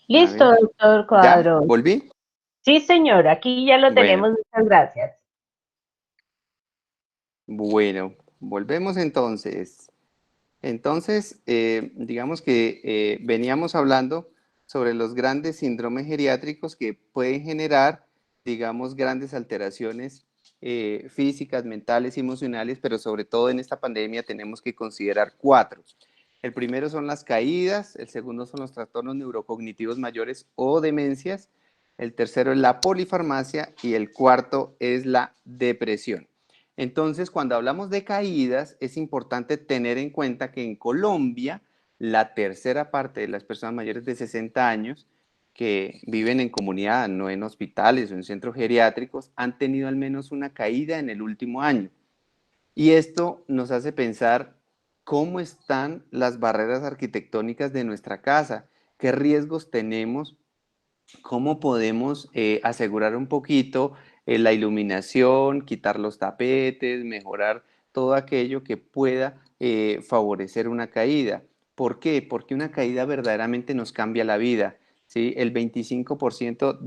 Speaker 1: Listo, doctor Cuadro.
Speaker 2: ¿Ya? ¿Volví?
Speaker 1: Sí, señor, aquí ya lo
Speaker 2: Bueno,
Speaker 1: tenemos, muchas gracias.
Speaker 2: bueno, volvemos entonces. Entonces, digamos que veníamos hablando sobre los grandes síndromes geriátricos que pueden generar, digamos, grandes alteraciones físicas, mentales y emocionales, pero sobre todo en esta pandemia tenemos que considerar 4. El primero son las caídas, el segundo son los trastornos neurocognitivos mayores o demencias, el tercero es la polifarmacia y el cuarto es la depresión. Entonces, cuando hablamos de caídas, es importante tener en cuenta que en Colombia, la tercera parte de las personas mayores de 60 años que viven en comunidad, no en hospitales o en centros geriátricos, han tenido al menos una caída en el último año. Y esto nos hace pensar cómo están las barreras arquitectónicas de nuestra casa, qué riesgos tenemos, cómo podemos asegurar un poquito la iluminación, quitar los tapetes, mejorar todo aquello que pueda favorecer una caída. ¿Por qué? Porque una caída verdaderamente nos cambia la vida, ¿sí? El 25%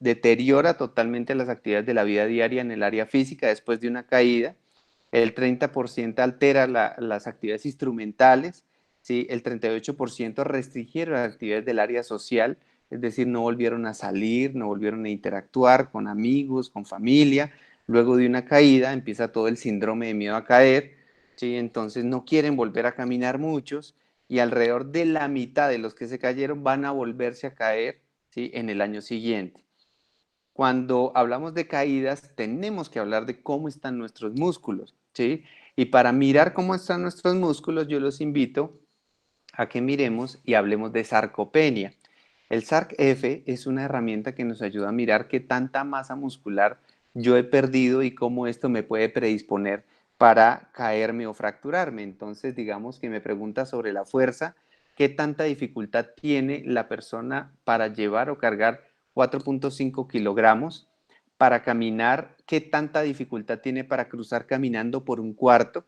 Speaker 2: deteriora totalmente las actividades de la vida diaria en el área física después de una caída, el 30% altera las actividades instrumentales, ¿sí? El 38% restringieron las actividades del área social, es decir, no volvieron a salir, no volvieron a interactuar con amigos, con familia. Luego de una caída empieza todo el síndrome de miedo a caer, ¿sí? Entonces no quieren volver a caminar muchos y alrededor de la mitad de los que se cayeron van a volverse a caer, ¿sí? En el año siguiente. Cuando hablamos de caídas, tenemos que hablar de cómo están nuestros músculos, ¿sí? Y para mirar cómo están nuestros músculos, yo los invito a que miremos y hablemos de sarcopenia. El SARC-F es una herramienta que nos ayuda a mirar qué tanta masa muscular yo he perdido y cómo esto me puede predisponer para caerme o fracturarme. Entonces, digamos que me pregunta sobre la fuerza, qué tanta dificultad tiene la persona para llevar o cargar 4.5 kilogramos, para caminar, qué tanta dificultad tiene para cruzar caminando por un cuarto,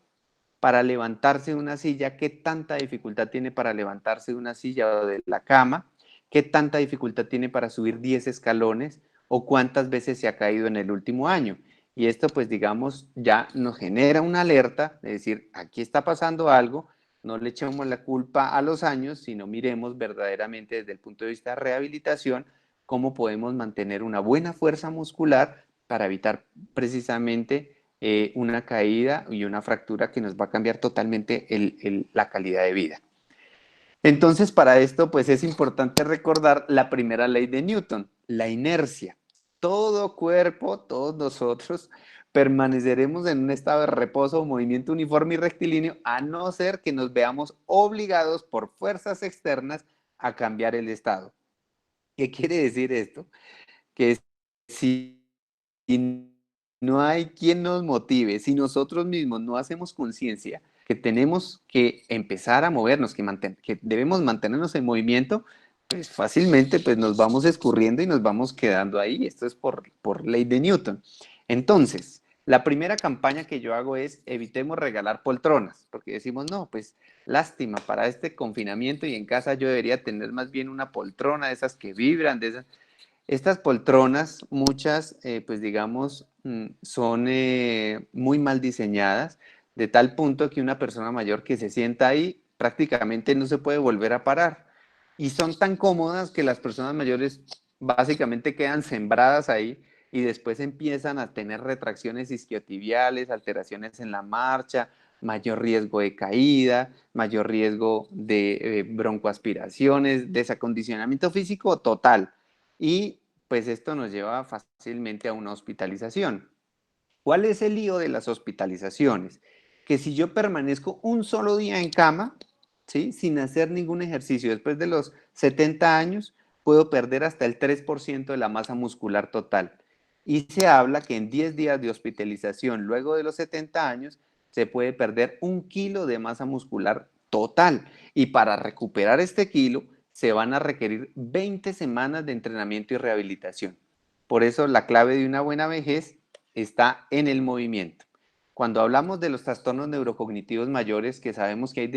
Speaker 2: para levantarse de una silla, qué tanta dificultad tiene para levantarse de una silla o de la cama, qué tanta dificultad tiene para subir 10 escalones o cuántas veces se ha caído en el último año. Y esto, pues digamos, ya nos genera una alerta de decir, aquí está pasando algo, no le echemos la culpa a los años, sino miremos verdaderamente desde el punto de vista de rehabilitación cómo podemos mantener una buena fuerza muscular para evitar precisamente una caída y una fractura que nos va a cambiar totalmente la calidad de vida. Entonces, para esto, pues es importante recordar la primera ley de Newton, la inercia. Todo cuerpo, todos nosotros, permaneceremos en un estado de reposo o movimiento uniforme y rectilíneo, a no ser que nos veamos obligados por fuerzas externas a cambiar el estado. ¿Qué quiere decir esto? Que si no hay quien nos motive, si nosotros mismos no hacemos conciencia que tenemos que empezar a movernos, que debemos mantenernos en movimiento, pues fácilmente pues nos vamos escurriendo y nos vamos quedando ahí. Esto es por ley de Newton. Entonces, la primera campaña que yo hago es evitemos regalar poltronas, porque decimos, no, pues lástima, para este confinamiento y en casa yo debería tener más bien una poltrona de esas que vibran, de esas. Estas poltronas, muchas, pues digamos, son muy mal diseñadas, de tal punto que una persona mayor que se sienta ahí prácticamente no se puede volver a parar. Y son tan cómodas que las personas mayores básicamente quedan sembradas ahí y después empiezan a tener retracciones isquiotibiales, alteraciones en la marcha, mayor riesgo de caída, mayor riesgo de broncoaspiraciones, desacondicionamiento físico total. Y pues esto nos lleva fácilmente a una hospitalización. ¿Cuál es el lío de las hospitalizaciones? Que si yo permanezco un solo día en cama, ¿sí? Sin hacer ningún ejercicio después de los 70 años, puedo perder hasta el 3% de la masa muscular total. Y se habla que en 10 días de hospitalización luego de los 70 años, se puede perder 1 kilo de masa muscular total. Y para recuperar este kilo, se van a requerir 20 semanas de entrenamiento y rehabilitación. Por eso la clave de una buena vejez está en el movimiento. Cuando hablamos de los trastornos neurocognitivos mayores, que sabemos que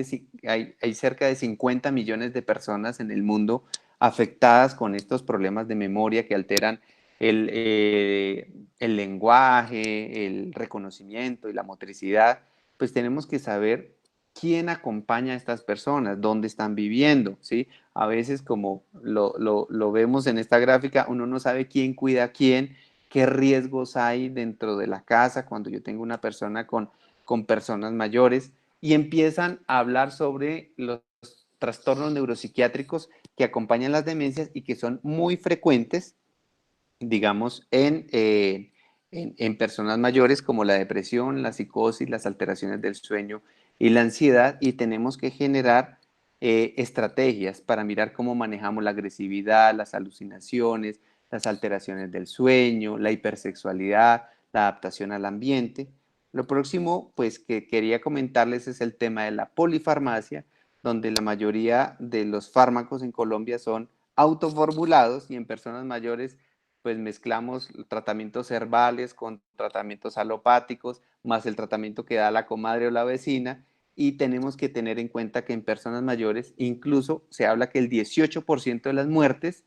Speaker 2: hay cerca de 50 millones de personas en el mundo afectadas con estos problemas de memoria que alteran el lenguaje, el reconocimiento y la motricidad, pues tenemos que saber quién acompaña a estas personas, dónde están viviendo, ¿sí? A veces, como lo vemos en esta gráfica, uno no sabe quién cuida a quién, qué riesgos hay dentro de la casa cuando yo tengo una persona con personas mayores, y empiezan a hablar sobre los trastornos neuropsiquiátricos que acompañan las demencias y que son muy frecuentes, digamos, en personas mayores, como la depresión, la psicosis, las alteraciones del sueño y la ansiedad, y tenemos que generar estrategias para mirar cómo manejamos la agresividad, las alucinaciones, las alteraciones del sueño, la hipersexualidad, la adaptación al ambiente. Lo próximo, pues, que quería comentarles es el tema de la polifarmacia, donde la mayoría de los fármacos en Colombia son autoformulados y en personas mayores pues mezclamos tratamientos herbales con tratamientos alopáticos, más el tratamiento que da la comadre o la vecina, y tenemos que tener en cuenta que en personas mayores incluso se habla que el 18% de las muertes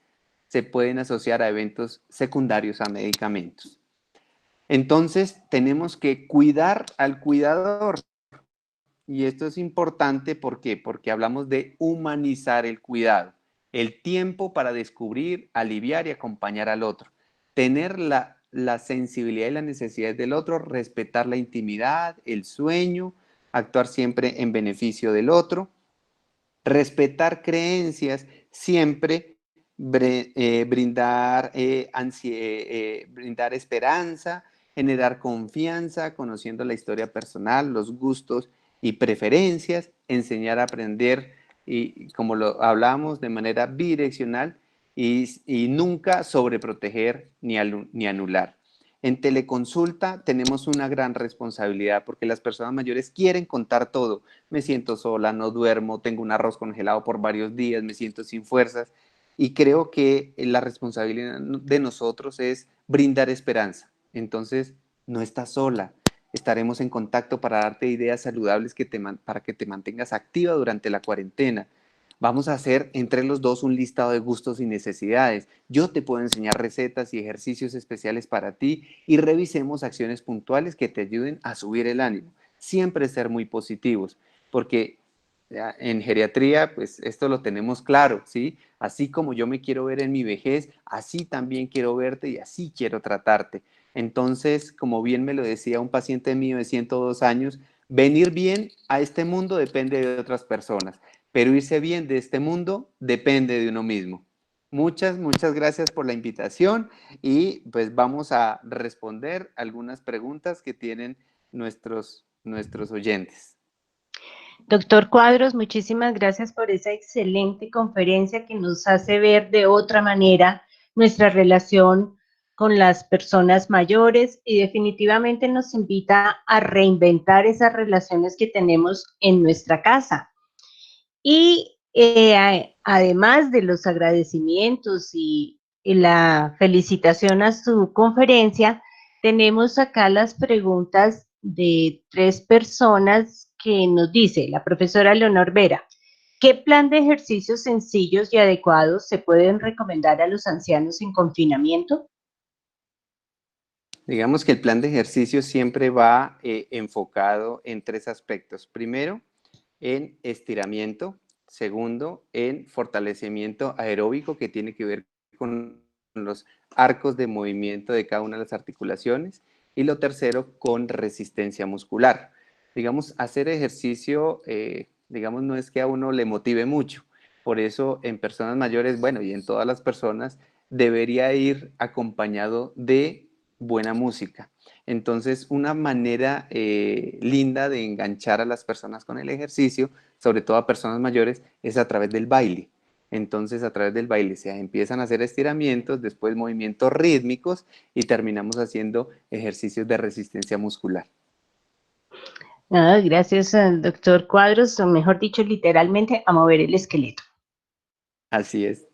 Speaker 2: se pueden asociar a eventos secundarios a medicamentos. Entonces tenemos que cuidar al cuidador, y esto es importante, ¿por qué? Porque hablamos de humanizar el cuidado, el tiempo para descubrir, aliviar y acompañar al otro, tener la sensibilidad y las necesidades del otro, respetar la intimidad, el sueño, actuar siempre en beneficio del otro, respetar creencias, siempre brindar esperanza, generar confianza, conociendo la historia personal, los gustos y preferencias, enseñar a aprender y como lo hablamos de manera bidireccional y nunca sobreproteger ni anular. En teleconsulta tenemos una gran responsabilidad porque las personas mayores quieren contar todo. Me siento sola, no duermo, tengo un arroz congelado por varios días, me siento sin fuerzas. Y creo que la responsabilidad de nosotros es brindar esperanza. Entonces, no estás sola. Estaremos en contacto para darte ideas saludables para que te mantengas activa durante la cuarentena. Vamos a hacer entre los dos un listado de gustos y necesidades. Yo te puedo enseñar recetas y ejercicios especiales para ti y revisemos acciones puntuales que te ayuden a subir el ánimo. Siempre ser muy positivos, porque ya, en geriatría, pues esto lo tenemos claro, ¿sí? Así como yo me quiero ver en mi vejez, así también quiero verte y así quiero tratarte. Entonces, como bien me lo decía un paciente mío de 102 años, venir bien a este mundo depende de otras personas, pero irse bien de este mundo depende de uno mismo. Muchas gracias por la invitación y pues vamos a responder algunas preguntas que tienen nuestros oyentes.
Speaker 1: Doctor Cuadros, muchísimas gracias por esa excelente conferencia que nos hace ver de otra manera nuestra relación con las personas mayores y definitivamente nos invita a reinventar esas relaciones que tenemos en nuestra casa. Y además de los agradecimientos y la felicitación a su conferencia, tenemos acá las preguntas de 3 personas que nos dice la profesora Leonor Vera. ¿Qué plan de ejercicios sencillos y adecuados se pueden recomendar a los ancianos en confinamiento?
Speaker 2: Digamos que el plan de ejercicio siempre va enfocado en 3 aspectos. Primero, en estiramiento. Segundo, en fortalecimiento aeróbico, que tiene que ver con los arcos de movimiento de cada una de las articulaciones. Y lo tercero, con resistencia muscular. Digamos, hacer ejercicio, digamos, no es que a uno le motive mucho. Por eso, en personas mayores, bueno, y en todas las personas, debería ir acompañado de buena música. Entonces, una manera linda de enganchar a las personas con el ejercicio, sobre todo a personas mayores, es a través del baile. Entonces, a través del baile se empiezan a hacer estiramientos, después movimientos rítmicos y terminamos haciendo ejercicios de resistencia muscular.
Speaker 1: Gracias al doctor Cuadros, o mejor dicho, literalmente a mover el esqueleto.
Speaker 2: Así es.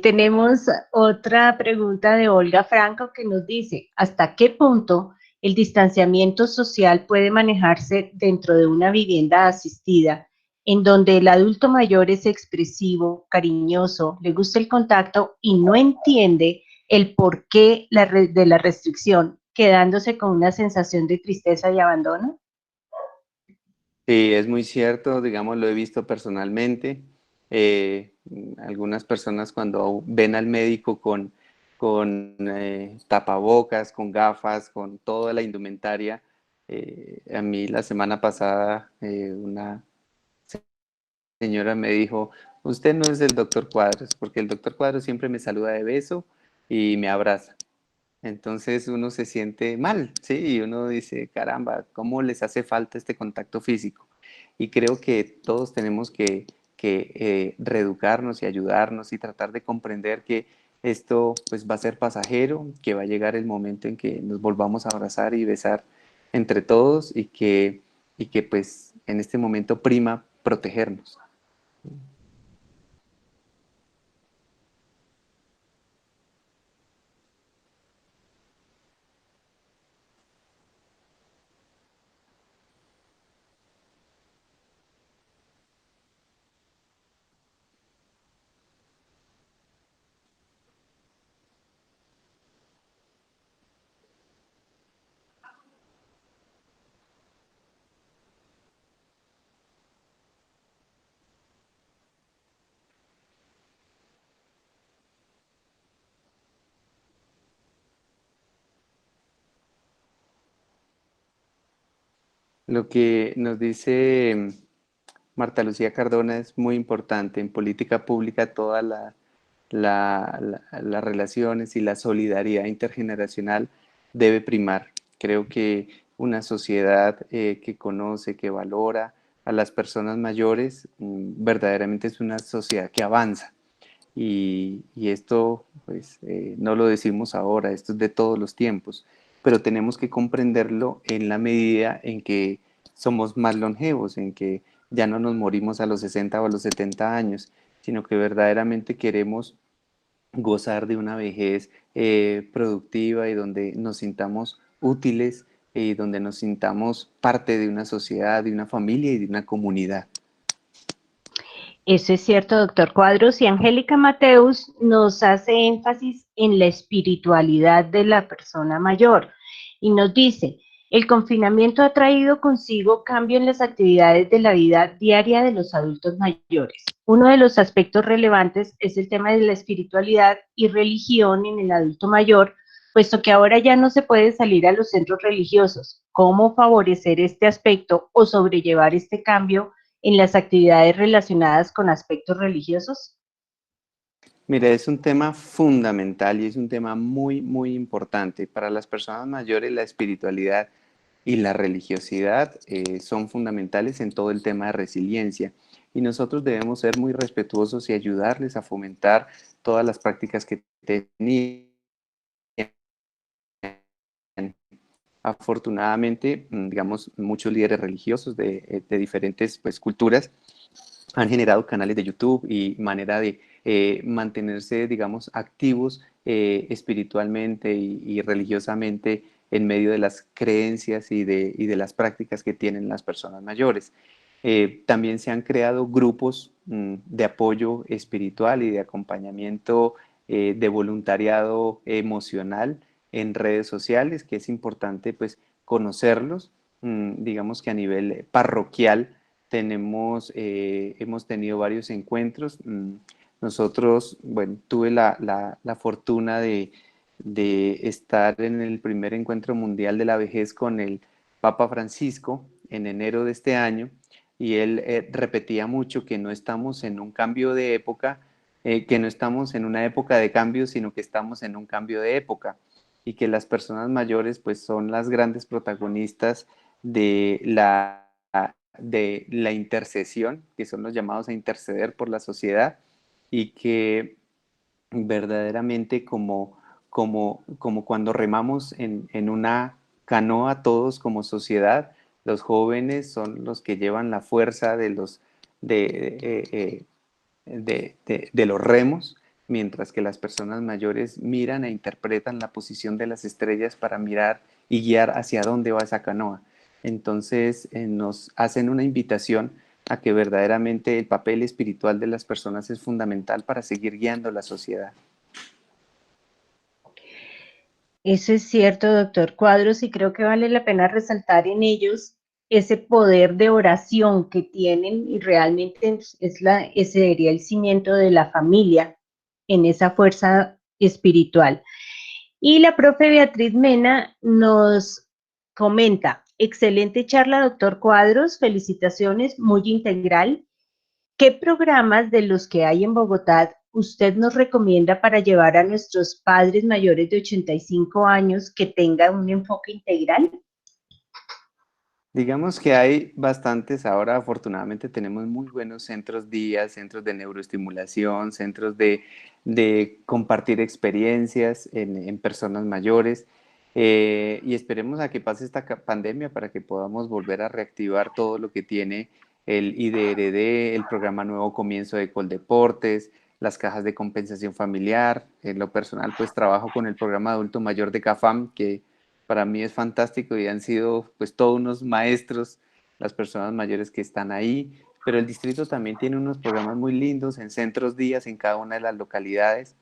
Speaker 1: Tenemos otra pregunta de Olga Franco que nos dice, ¿hasta qué punto el distanciamiento social puede manejarse dentro de una vivienda asistida en donde el adulto mayor es expresivo, cariñoso, le gusta el contacto y no entiende el porqué de la restricción, quedándose con una sensación de tristeza y abandono?
Speaker 2: Sí, es muy cierto, digamos, lo he visto personalmente. Eh, Algunas personas cuando ven al médico con tapabocas, con gafas, con toda la indumentaria. A mí la semana pasada una señora me dijo, usted no es el doctor Cuadros, porque el doctor Cuadros siempre me saluda de beso y me abraza. Entonces uno se siente mal, ¿sí? Y uno dice, caramba, ¿cómo les hace falta este contacto físico? Y creo que todos tenemos que reeducarnos y ayudarnos y tratar de comprender que esto pues va a ser pasajero, que va a llegar el momento en que nos volvamos a abrazar y besar entre todos y que pues en este momento prima protegernos. Lo que nos dice Marta Lucía Cardona es muy importante. En política pública todas las relaciones y la solidaridad intergeneracional debe primar. Creo que una sociedad que conoce, que valora a las personas mayores, verdaderamente es una sociedad que avanza. Y esto, pues, no lo decimos ahora, esto es de todos los tiempos, pero tenemos que comprenderlo en la medida en que somos más longevos, en que ya no nos morimos a los 60 o a los 70 años, sino que verdaderamente queremos gozar de una vejez productiva y donde nos sintamos útiles y donde nos sintamos parte de una sociedad, de una familia y de una comunidad.
Speaker 1: Eso es cierto, doctor Cuadros, y Angélica Mateus nos hace énfasis en la espiritualidad de la persona mayor y nos dice, el confinamiento ha traído consigo cambio en las actividades de la vida diaria de los adultos mayores. Uno de los aspectos relevantes es el tema de la espiritualidad y religión en el adulto mayor, puesto que ahora ya no se puede salir a los centros religiosos. ¿Cómo favorecer este aspecto o sobrellevar este cambio en las actividades relacionadas con aspectos religiosos?
Speaker 2: Mira, es un tema fundamental y es un tema muy, muy importante. Para las personas mayores, la espiritualidad y la religiosidad son fundamentales en todo el tema de resiliencia. Y nosotros debemos ser muy respetuosos y ayudarles a fomentar todas las prácticas que tenían. Afortunadamente, digamos, muchos líderes religiosos de diferentes pues, culturas han generado canales de YouTube y manera de mantenerse, digamos, activos espiritualmente y religiosamente en medio de las creencias y de las prácticas que tienen las personas mayores. También se han creado grupos de apoyo espiritual y de acompañamiento de voluntariado emocional en redes sociales, que es importante pues conocerlos. Digamos que a nivel parroquial hemos tenido varios encuentros. Nosotros, bueno, tuve la fortuna de estar en el primer encuentro mundial de la vejez con el Papa Francisco en enero de este año, y él repetía mucho que no estamos en un cambio de época, que no estamos en una época de cambio, sino que estamos en un cambio de época, y que las personas mayores pues son las grandes protagonistas de la intercesión, que son los llamados a interceder por la sociedad, y que verdaderamente como cuando remamos en una canoa todos como sociedad, los jóvenes son los que llevan la fuerza de los remos, mientras que las personas mayores miran e interpretan la posición de las estrellas para mirar y guiar hacia dónde va esa canoa. Entonces nos hacen una invitación a que verdaderamente el papel espiritual de las personas es fundamental para seguir guiando la sociedad.
Speaker 1: Eso es cierto, doctor Cuadros, y creo que vale la pena resaltar en ellos ese poder de oración que tienen y realmente ese sería el cimiento de la familia en esa fuerza espiritual. Y la profe Beatriz Mena nos comenta, excelente charla, doctor Cuadros, felicitaciones, muy integral. ¿Qué programas de los que hay en Bogotá usted nos recomienda para llevar a nuestros padres mayores de 85 años que tengan un enfoque integral?
Speaker 2: Digamos que hay bastantes, ahora afortunadamente tenemos muy buenos centros día, centros de neuroestimulación, centros de compartir experiencias en personas mayores, y esperemos a que pase esta pandemia para que podamos volver a reactivar todo lo que tiene el IDRD, el programa Nuevo Comienzo de Coldeportes, las cajas de compensación familiar. En lo personal pues trabajo con el programa adulto mayor de CAFAM, que para mí es fantástico y han sido pues todos unos maestros las personas mayores que están ahí, pero el distrito también tiene unos programas muy lindos en centros días en cada una de las localidades,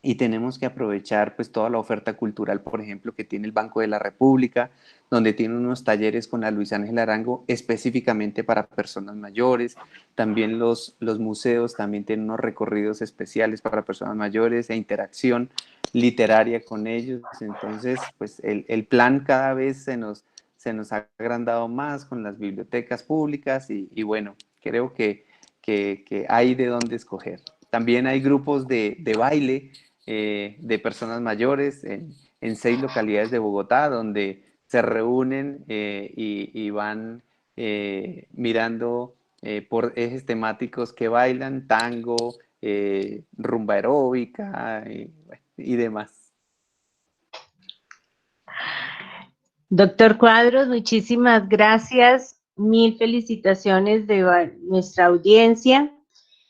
Speaker 2: y tenemos que aprovechar pues toda la oferta cultural, por ejemplo, que tiene el Banco de la República, donde tiene unos talleres con la Luis Ángel Arango específicamente para personas mayores. También los museos también tienen unos recorridos especiales para personas mayores e interacción literaria con ellos. Entonces, pues el plan cada vez se nos ha agrandado más con las bibliotecas públicas y bueno, creo que hay de dónde escoger. También hay grupos de baile de personas mayores en 6 localidades de Bogotá, donde se reúnen y van mirando por ejes temáticos que bailan, tango, rumba aeróbica y demás.
Speaker 1: Doctor Cuadros, muchísimas gracias, mil felicitaciones de nuestra audiencia.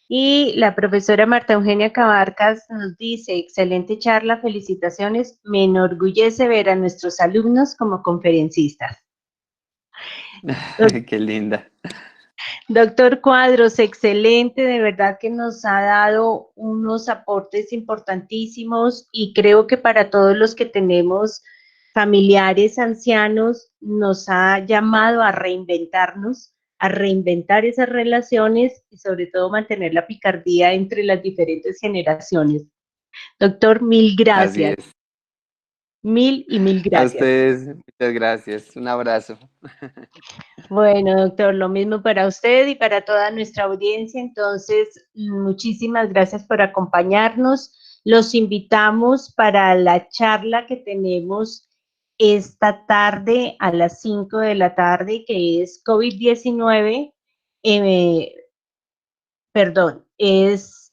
Speaker 1: Y la profesora Marta Eugenia Cabarcas nos dice, excelente charla, felicitaciones, me enorgullece ver a nuestros alumnos como conferencistas.
Speaker 2: Qué linda.
Speaker 1: Doctor Cuadros, excelente, de verdad que nos ha dado unos aportes importantísimos y creo que para todos los que tenemos familiares ancianos nos ha llamado a reinventarnos, a reinventar esas relaciones y sobre todo mantener la picardía entre las diferentes generaciones. Doctor, mil
Speaker 2: Así
Speaker 1: gracias,
Speaker 2: es.
Speaker 1: mil y mil
Speaker 2: A
Speaker 1: gracias.
Speaker 2: ustedes, muchas gracias. Un abrazo.
Speaker 1: Bueno, doctor, lo mismo para usted y para toda nuestra audiencia. Entonces, muchísimas gracias por acompañarnos. Los invitamos para la charla que tenemos esta tarde a las 5 de la tarde, que es COVID-19, eh, perdón, es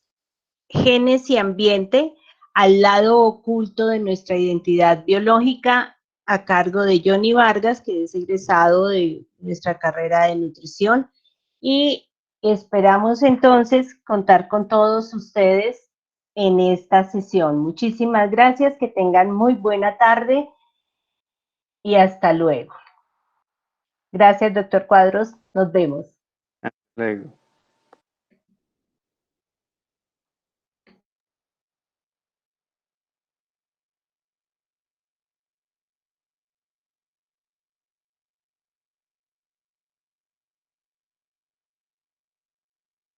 Speaker 1: genes y ambiente al lado oculto de nuestra identidad biológica, a cargo de Johnny Vargas, que es egresado de nuestra carrera de nutrición. Y esperamos entonces contar con todos ustedes en esta sesión. Muchísimas gracias, que tengan muy buena tarde y hasta luego. Gracias, doctor Cuadros. Nos vemos.
Speaker 2: Luego.